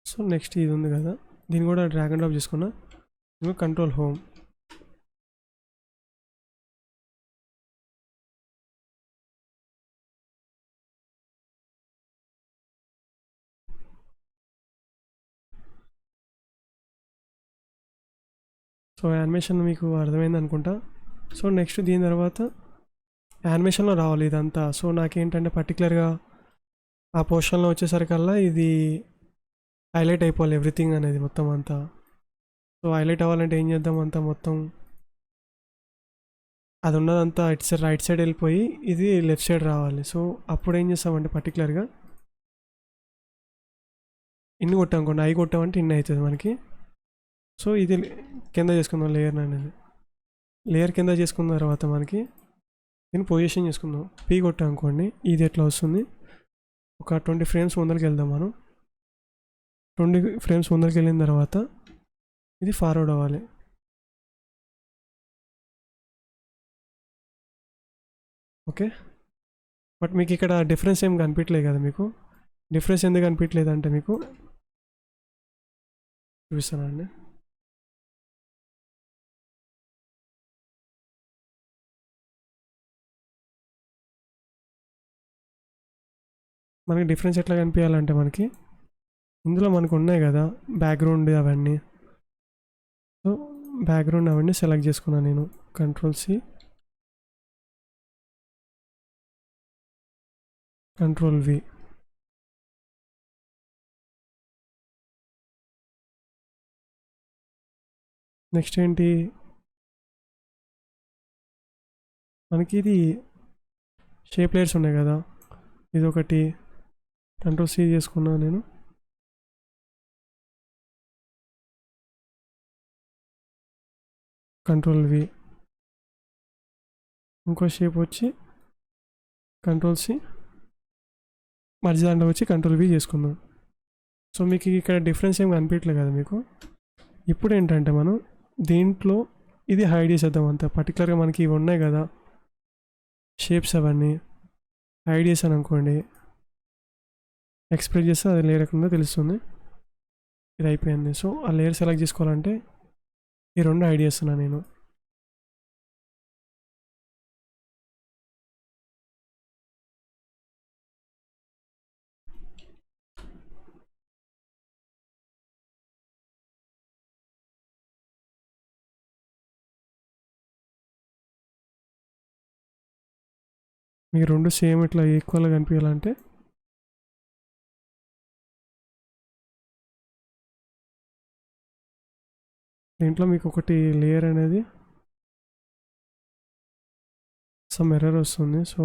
సో నెక్స్ట్ ఇది ఉంది కదా, దీన్ని కూడా డ్రాగ్ అండ్ డ్రాప్ చేసుకున్నా. కంట్రోల్ హోమ్, సో యానిమేషన్ మీకు అర్థమైంది అనుకుంటా. సో నెక్స్ట్ దీని తర్వాత యానిమేషన్లో రావాలి ఇదంతా. సో నాకేంటంటే పర్టికులర్గా ఆ పోర్షన్లో వచ్చేసరికల్లా ఇది హైలైట్ అయిపోవాలి ఎవ్రీథింగ్ అనేది మొత్తం అంతా. సో హైలైట్ అవ్వాలంటే ఏం చేద్దాం, అంతా మొత్తం అది ఉన్నదంతా ఇటు సైడ్ రైట్ సైడ్ వెళ్ళిపోయి ఇది లెఫ్ట్ సైడ్ రావాలి. సో అప్పుడు ఏం చేస్తామంటే పర్టికులర్గా ఇన్ని కొట్టామనుకోండి, ఐ కొట్టామంటే ఇన్ని అవుతుంది మనకి. సో ఇది కింద చేసుకుందాం లేయర్ అనేది. లేయర్ కింద చేసుకున్న తర్వాత మనకి దీన్ని పొజిషన్ చేసుకుందాం. పీ కొట్టామనుకోండి, ఇది ఎట్లా వస్తుంది, ఒక 20 frames ముందరికి వెళ్దాం మనం. 20 frames ముందరికి వెళ్ళిన తర్వాత ఇది ఫార్వర్డ్ అవ్వాలి. ఓకే, బట్ మీకు ఇక్కడ డిఫరెన్స్ ఏం కనిపించలేదు కదా మీకు. డిఫరెన్స్ ఎందుకు కనిపించలేదు అంటే మీకు చూపిస్తానండి. మనకి డిఫరెన్స్ ఎట్లా కనిపించాలంటే మనకి ఇందులో మనకు ఉన్నాయి కదా బ్యాక్గ్రౌండ్ అవన్నీ. సో బ్యాక్గ్రౌండ్ అవన్నీ సెలెక్ట్ చేసుకున్నాను నేను. Ctrl+C, Ctrl+V. నెక్స్ట్ ఏంటి, మనకి ఇది షేప్ లేయర్స్ ఉన్నాయి కదా, ఇది ఒకటి Ctrl+C చేసుకున్నాను నేను. Ctrl+V. ఇంకో షేప్ వచ్చి Ctrl+C, మధ్య దాంట్లో వచ్చి Ctrl+V చేసుకుందాం. సో మీకు ఇక్కడ డిఫరెన్స్ ఏం కనిపించట్లేదు కదా మీకు. ఇప్పుడు ఏంటంటే మనం దీంట్లో ఇది హైడ్ చేసేద్దాం అంతా. పర్టికులర్గా మనకి ఇవి ఉన్నాయి కదా షేప్స్, అవన్నీ హైడ్ చేశాను అనుకోండి, ఎక్స్ప్రెస్ చేస్తే అది లేయర్ ఎక్కడుందో తెలుస్తుంది. ఇది అయిపోయింది. సో ఆ లేయర్ సెలెక్ట్ చేసుకోవాలంటే ఈ రెండు హైడ్ చేస్తున్నాను నేను. మీకు రెండు సేమ్ ఇట్లా ఈక్వల్గా కనిపించాలంటే దీంట్లో మీకు ఒకటి లేయర్ అనేది సమ్ ఎర్రర్ వస్తుంది. సో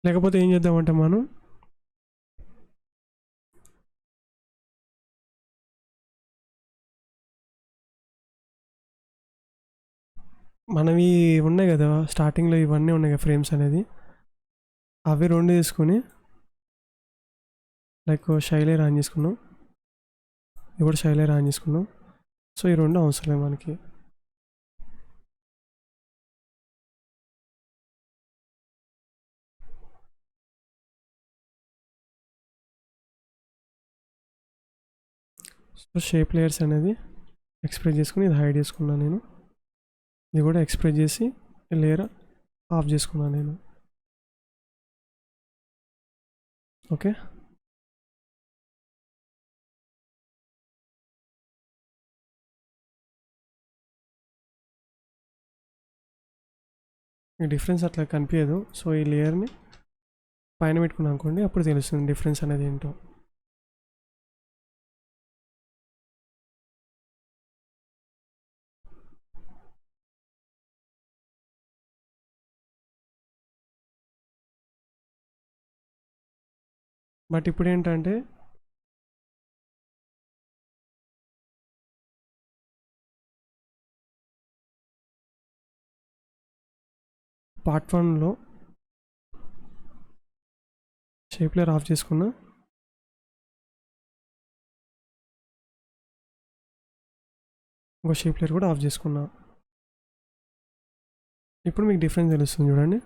లేకపోతే ఏం చేద్దామంటే మనం మనవి ఉన్నాయి కదా స్టార్టింగ్లో ఇవన్నీ ఉన్నాయి కదా ఫ్రేమ్స్ అనేది, అవి రెండు తీసుకొని లైక్ షైలేర్ ఆన్ చేసుకున్నాం, ఇది కూడా షైలేర్ ఆన్ చేసుకున్నాం. సో ఈ రెండు అవసరం మనకి. సో షేప్ లేయర్స్ అనేది ఎక్స్ప్రెస్ చేసుకుని ఇది హైడ్ చేసుకున్నాను నేను. ఇది కూడా ఎక్స్ప్రెస్ చేసి లేయర్ ఆఫ్ చేసుకున్నాను నేను. ఓకే, ఈ డిఫరెన్స్ అట్లా కనిపించదు. సో ఈ లేయర్ని పైన పెట్టుకున్నాం అనుకోండి, అప్పుడు తెలుస్తుంది డిఫరెన్స్ అనేది ఏంటో. బట్ ఇప్పుడు ఏంటంటే పార్ట్ 1లో షేప్ లేయర్ ఆఫ్ చేసుకున్నా, ఇంకో షేప్ లేయర్ కూడా ఆఫ్ చేసుకున్నా. ఇప్పుడు మీకు డిఫరెన్స్ తెలుస్తుంది చూడండి.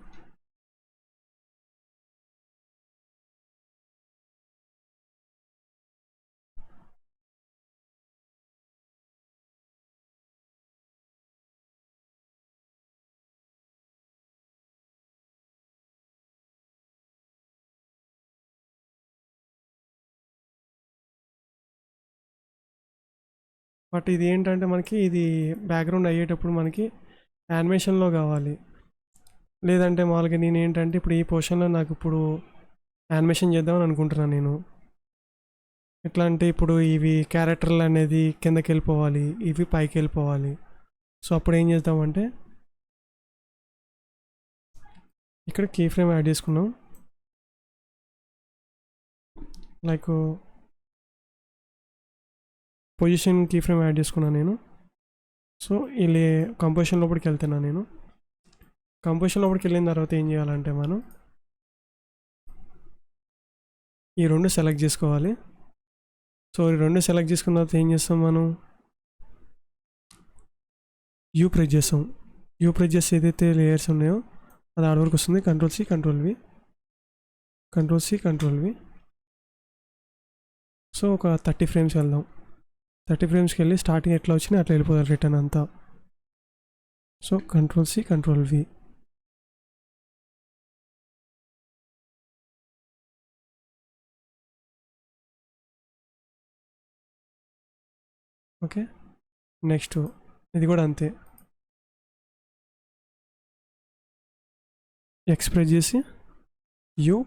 బట్ ఇది ఏంటంటే మనకి ఇది బ్యాక్గ్రౌండ్ అయ్యేటప్పుడు మనకి యానిమేషన్లో కావాలి. లేదంటే మామూలుగా నేను ఏంటంటే ఇప్పుడు ఈ పోర్షన్లో నాకు ఇప్పుడు యానిమేషన్ చేద్దామని అనుకుంటున్నాను నేను. ఎట్లా అంటే ఇప్పుడు ఇవి క్యారెక్టర్లు అనేది కిందకి వెళ్ళిపోవాలి, ఇవి పైకి వెళ్ళిపోవాలి. సో అప్పుడు ఏం చేద్దామంటే ఇక్కడ కీ ఫ్రేమ్ యాడ్ చేసుకున్నాం. Like position key frame add చేసుకున్నాను నేను. సో ఇలా కంపోజిషన్ లోపలికి వెళ్తున్నాను నేను. కంపోజిషన్ లోపలికి వెళ్ళిన తర్వాత ఏం చేయాలంటే మనం ఈ రెండు సెలెక్ట్ చేసుకోవాలి. సో ఈ రెండు సెలెక్ట్ చేసుకున్న తర్వాత ఏం చేస్తాం, మనం యూ ప్రెస్ చేస్తాం. యూ ప్రెస్ చేస్తే ఏదైతే లేయర్స్ ఉన్నాయో అది ఆడ వరకు వస్తుంది. Control C control V, control C control V. So ఒక 30 ఫ్రేమ్స్ వెళ్దాం. 30 ఫ్రేమ్స్కి వెళ్ళి స్టార్టింగ్ ఎట్లా వచ్చినా అట్లా వెళ్ళిపోతారు రిటర్న్ అంతా. So control C control V. Okay, next ఇది కూడా అంతే. ఎక్స్ప్రెస్ చేసి యూ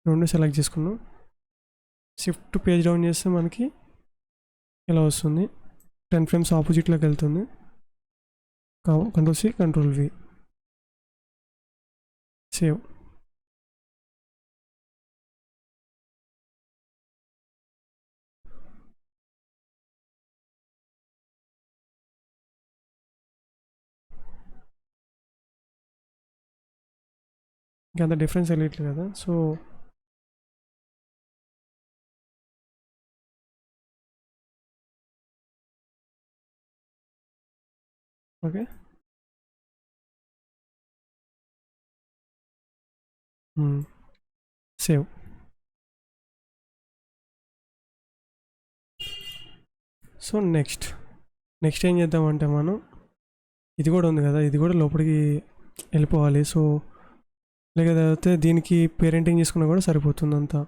రెండు సెలెక్ట్ చేసుకున్నాం. షిఫ్ట్ పేజ్ డౌన్ చేస్తే మనకి ఇలా వస్తుంది. 10 ఫ్రేమ్స్ ఆపోజిట్లోకి వెళ్తుంది. Control C control V, save. ఇంకా అంత డిఫరెన్స్ తెలియట్లేదు కదా. So okay, save. So next ఏం చేద్దామంటే మనం ఇది కూడా ఉంది కదా, ఇది కూడా లోపలికి వెళ్ళిపోవాలి. సో లేకపోతే దీనికి పేరెంటింగ్ చేసుకున్నా కూడా సరిపోతుంది అంతా.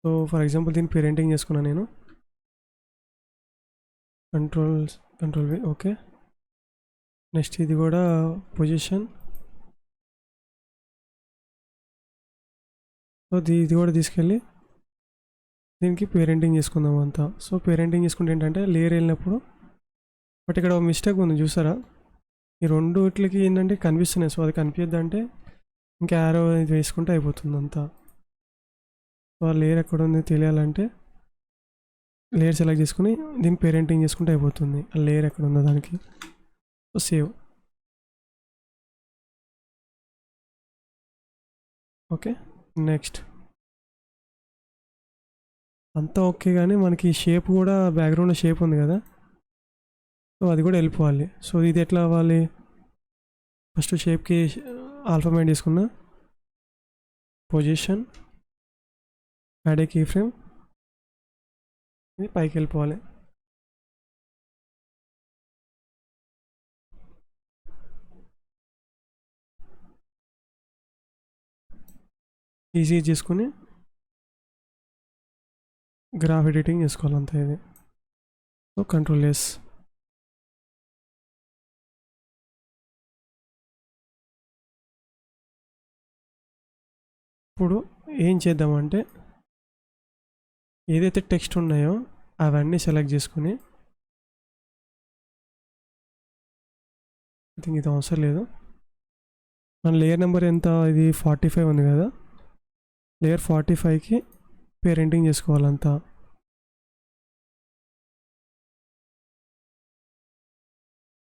సో ఫర్ ఎగ్జాంపుల్ దీన్ని పేరెంటింగ్ చేసుకున్నా నేను. Control V, okay. నెక్స్ట్ ఇది కూడా పొజిషన్. సో ఇది కూడా తీసుకెళ్ళి దీనికి పేరెంటింగ్ చేసుకుందాం అంతా. సో పేరెంటింగ్ చేసుకుంటే ఏంటంటే లేయర్ వెళ్ళినప్పుడు, బట్ ఇక్కడ మిస్టేక్ ఉంది చూసారా, ఈ రెండు వీటికి ఏంటంటే కనిపిస్తున్నాయి. సో అది కనిపించద్దంటే ఇంకా యారో ఇది వేసుకుంటే అయిపోతుంది అంతా. సో ఆ లేయర్ ఎక్కడ ఉంది తెలియాలంటే లేయర్ సెలెక్ట్ చేసుకుని దీన్ని పేరెంటింగ్ చేసుకుంటే అయిపోతుంది. ఆ లేయర్ ఎక్కడ ఉందో దానికి. So save. ఓకే, నెక్స్ట్ అంతా ఓకే. కానీ మనకి షేప్ కూడా బ్యాక్గ్రౌండ్లో షేప్ ఉంది కదా, సో అది కూడా వెళ్ళిపోవాలి. సో ఇది ఎట్లా అవ్వాలి, ఫస్ట్ షేప్కి ఆల్ఫాబెట్ తీసుకున్నా, పొజిషన్, యాడ్ ఏ కీ ఫ్రేమ్, ఇది పైకి వెళ్ళిపోవాలి. ఈజీ చేసుకుని గ్రాఫ్ ఎడిటింగ్ చేసుకోవాలి అంతే ఇది. So control yes. ఇప్పుడు ఏం చేద్దామంటే ఏదైతే టెక్స్ట్ ఉన్నాయో అవన్నీ సెలెక్ట్ చేసుకుని, ఐ థింక్ ఇది అవసరం లేదు, మన లేయర్ నెంబర్ ఎంత, ఇది 45 ఉంది కదా, లేయర్ 45కి పేరెంటింగ్ చేసుకోవాలంతా.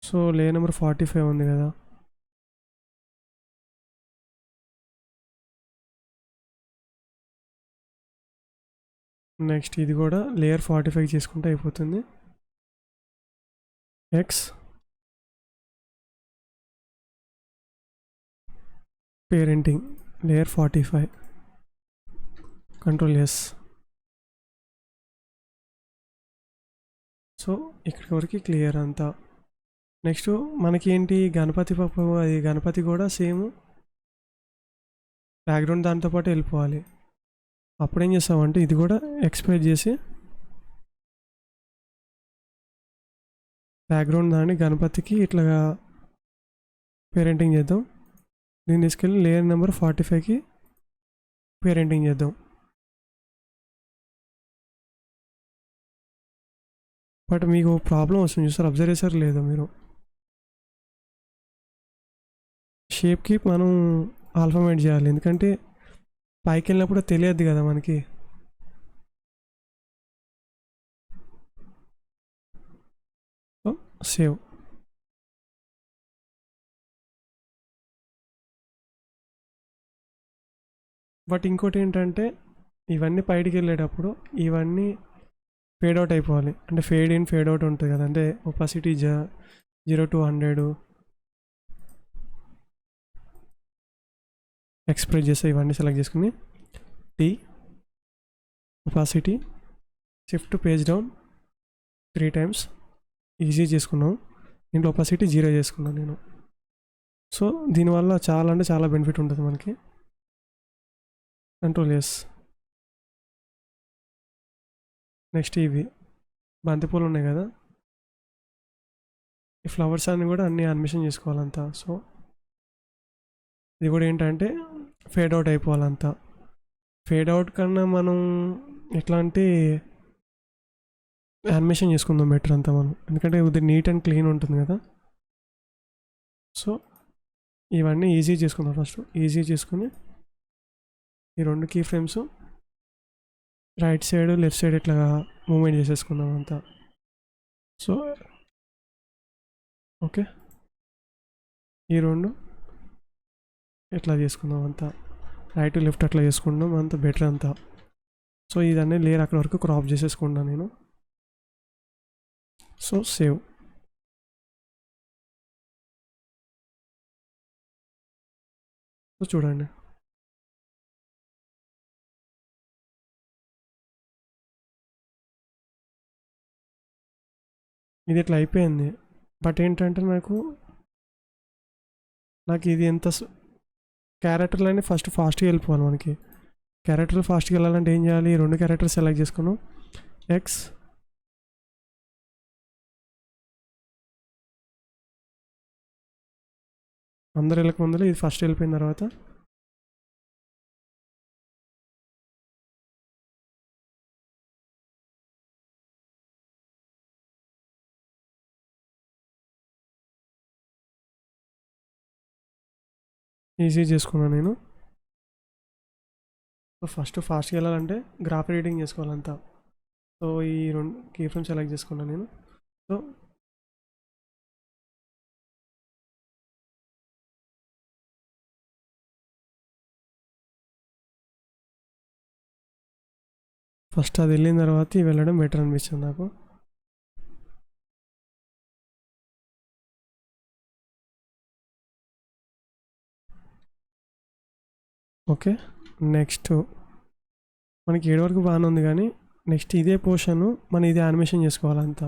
సో లేయర్ నెంబర్ 45 ఉంది కదా, నెక్స్ట్ ఇది కూడా లేయర్ 45 చేసుకుంటే అయిపోతుంది. X parenting layer 45, control yes. So ఇక్కడి వరకు క్లియర్ అంతా. నెక్స్ట్ మనకి ఏంటి, గణపతి పప్పు, అది గణపతి కూడా సేమ్ బ్యాక్గ్రౌండ్ దాంతోపాటు వెళ్ళిపోవాలి. అప్పుడు ఏం చేస్తామంటే ఇది కూడా ఎక్స్పోర్ట్ చేసి బ్యాక్గ్రౌండ్ దాన్ని గణపతికి ఇట్లాగా పేరెంటింగ్ చేద్దాం. దీన్ని తీసుకెళ్ళి లేయర్ నెంబర్ 45కి పేరెంటింగ్ చేద్దాం. బట్ మీకు ప్రాబ్లం వస్తుంది చూస్తారు, అబ్జర్వ్ చేసారు లేదా మీరు, షేప్కి మనం ఆల్ఫామేట్ చేయాలి, ఎందుకంటే పైకి వెళ్ళినప్పుడు తెలియద్దు కదా మనకి. సేవ్. బట్ ఇంకోటి ఏంటంటే ఇవన్నీ పైకి వెళ్ళేటప్పుడు ఇవన్నీ ఫేడ్ అవుట్ అయిపోవాలి, అంటే ఫేడ్ ఇన్ ఫేడ్ అవుట్ ఉంటుంది కదా, అంటే ఒపాసిటీ 0 to 100 ఎక్స్ప్రెస్ చేస్తే ఇవన్నీ సెలెక్ట్ చేసుకుని T opacity shift page down 3 times easy చేసుకున్నాం. దీంట్లో ఒపాసిటీ 0 చేసుకున్నాను నేను. సో దీనివల్ల చాలా అంటే చాలా బెనిఫిట్ ఉంటుంది మనకి. Control yes. నెక్స్ట్ ఇవి బంతిపూలు ఉన్నాయి కదా, ఈ ఫ్లవర్స్ అన్ని కూడా అన్ని అడ్మిషన్ చేసుకోవాలంతా. సో ఇది కూడా ఏంటంటే ఫేడ్ అవుట్ అయిపోవాలంతా. ఫేడ్ అవుట్ కన్నా మనం ఎట్లా అంటే యానిమేషన్ చేసుకుందాం బెటర్ అంతా మనం, ఎందుకంటే ఇది నీట్ అండ్ క్లీన్ ఉంటుంది కదా. సో ఇవన్నీ ఈజీ చేసుకుందాం. ఫస్ట్ ఈజీ చేసుకుని ఈ 2 key frames right side left side ఇట్లా మూవ్మెంట్ చేసేసుకుందాం అంతా. సో ఓకే, ఈ 2 ఇట్లా చేసుకుందాం అంతా, రైట్ లెఫ్ట్ అట్లా చేసుకుందాం అంత బెటర్ అంతా. సో ఇదన్నీ లేయర్ అక్కడ వరకు క్రాప్ చేసేసుకున్నాను నేను. So save. సో చూడండి, ఇది ఇట్లా అయిపోయింది. బట్ ఏంటంటే నాకు ఇది ఎంత క్యారెక్టర్లని ఫస్ట్ ఫాస్ట్గా వెళ్ళిపోవాలి మనకి. క్యారెక్టర్లు ఫాస్ట్గా వెళ్ళాలంటే ఏం చేయాలి, 2 క్యారెక్టర్స్ సెలెక్ట్ చేసుకున్నాం, ఎక్స్ అందరు వెళ్ళక ముందర ఇది ఫస్ట్ వెళ్ళిపోయిన తర్వాత ఈజీ చేసుకున్నాను నేను. సో ఫస్ట్ ఫాస్ట్గా వెళ్ళాలంటే గ్రాఫ్ ఎడిటింగ్ చేసుకోవాలంతా. సో ఈ 2 కీ ఫ్రేమ్ సెలెక్ట్ చేసుకున్నాను నేను. సో ఫస్ట్ అది వెళ్ళిన తర్వాత వెళ్ళడం బెటర్ అనిపిస్తుంది నాకు. ఓకే, నెక్స్ట్ మనకి 7 వరకు బాగానే ఉంది, కానీ నెక్స్ట్ ఇదే పోర్షను మనం ఇదే యానిమేషన్ చేసుకోవాలంతా.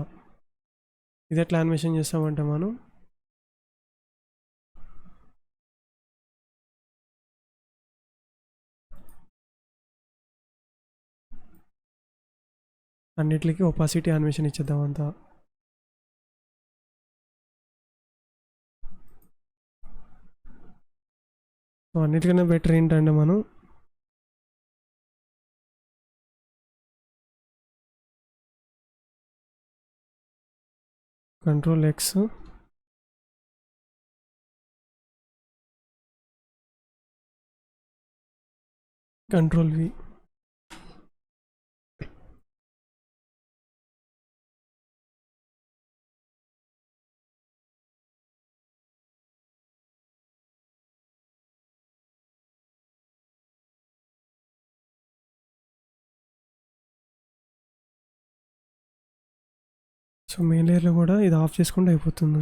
ఇది ఎట్లా యానిమేషన్ చేస్తామంటే మనం అన్నిటికీ ఒపాసిటీ యానిమేషన్ ఇచ్చేద్దాం అంతా. సో అన్నిటికన్నా బెటర్ ఏంటంటే మనం Ctrl X, Ctrl V. So main లేయర్లో కూడా ఇది ఆఫ్ చేసుకుంటే అయిపోతుంది.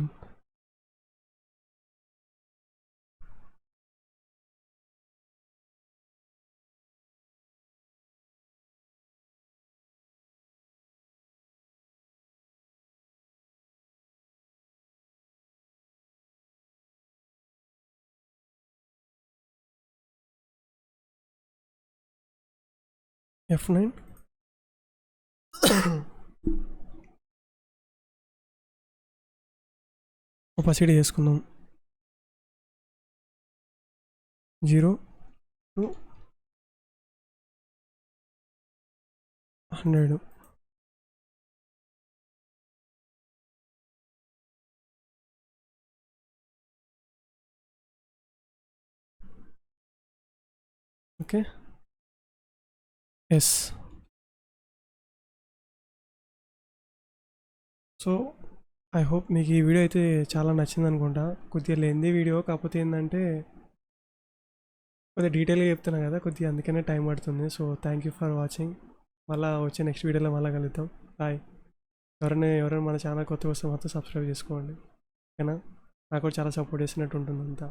F9. ఒపాసిటీ చేసుకుందాం 0 to 100. Okay, S. So I hope మీకు ఈ వీడియో అయితే చాలా నచ్చింది అనుకుంటా. కొద్దిగా లెందీ వీడియో, కాకపోతే ఏంటంటే కొద్దిగా డీటెయిల్గా చెప్తున్నా కదా, కొద్దిగా అందుకనే టైం పడుతుంది. So thank you for watching. మళ్ళీ వచ్చే నెక్స్ట్ వీడియోలో మళ్ళీ కలుద్దాం. బాయ్. ఎవరైనా మన ఛానల్ కొత్తగా వస్తే మాత్రం సబ్స్క్రైబ్ చేసుకోండి, ఓకేనా? నాకు కూడా చాలా సపోర్ట్ చేసినట్టు ఉంటుంది అంతా.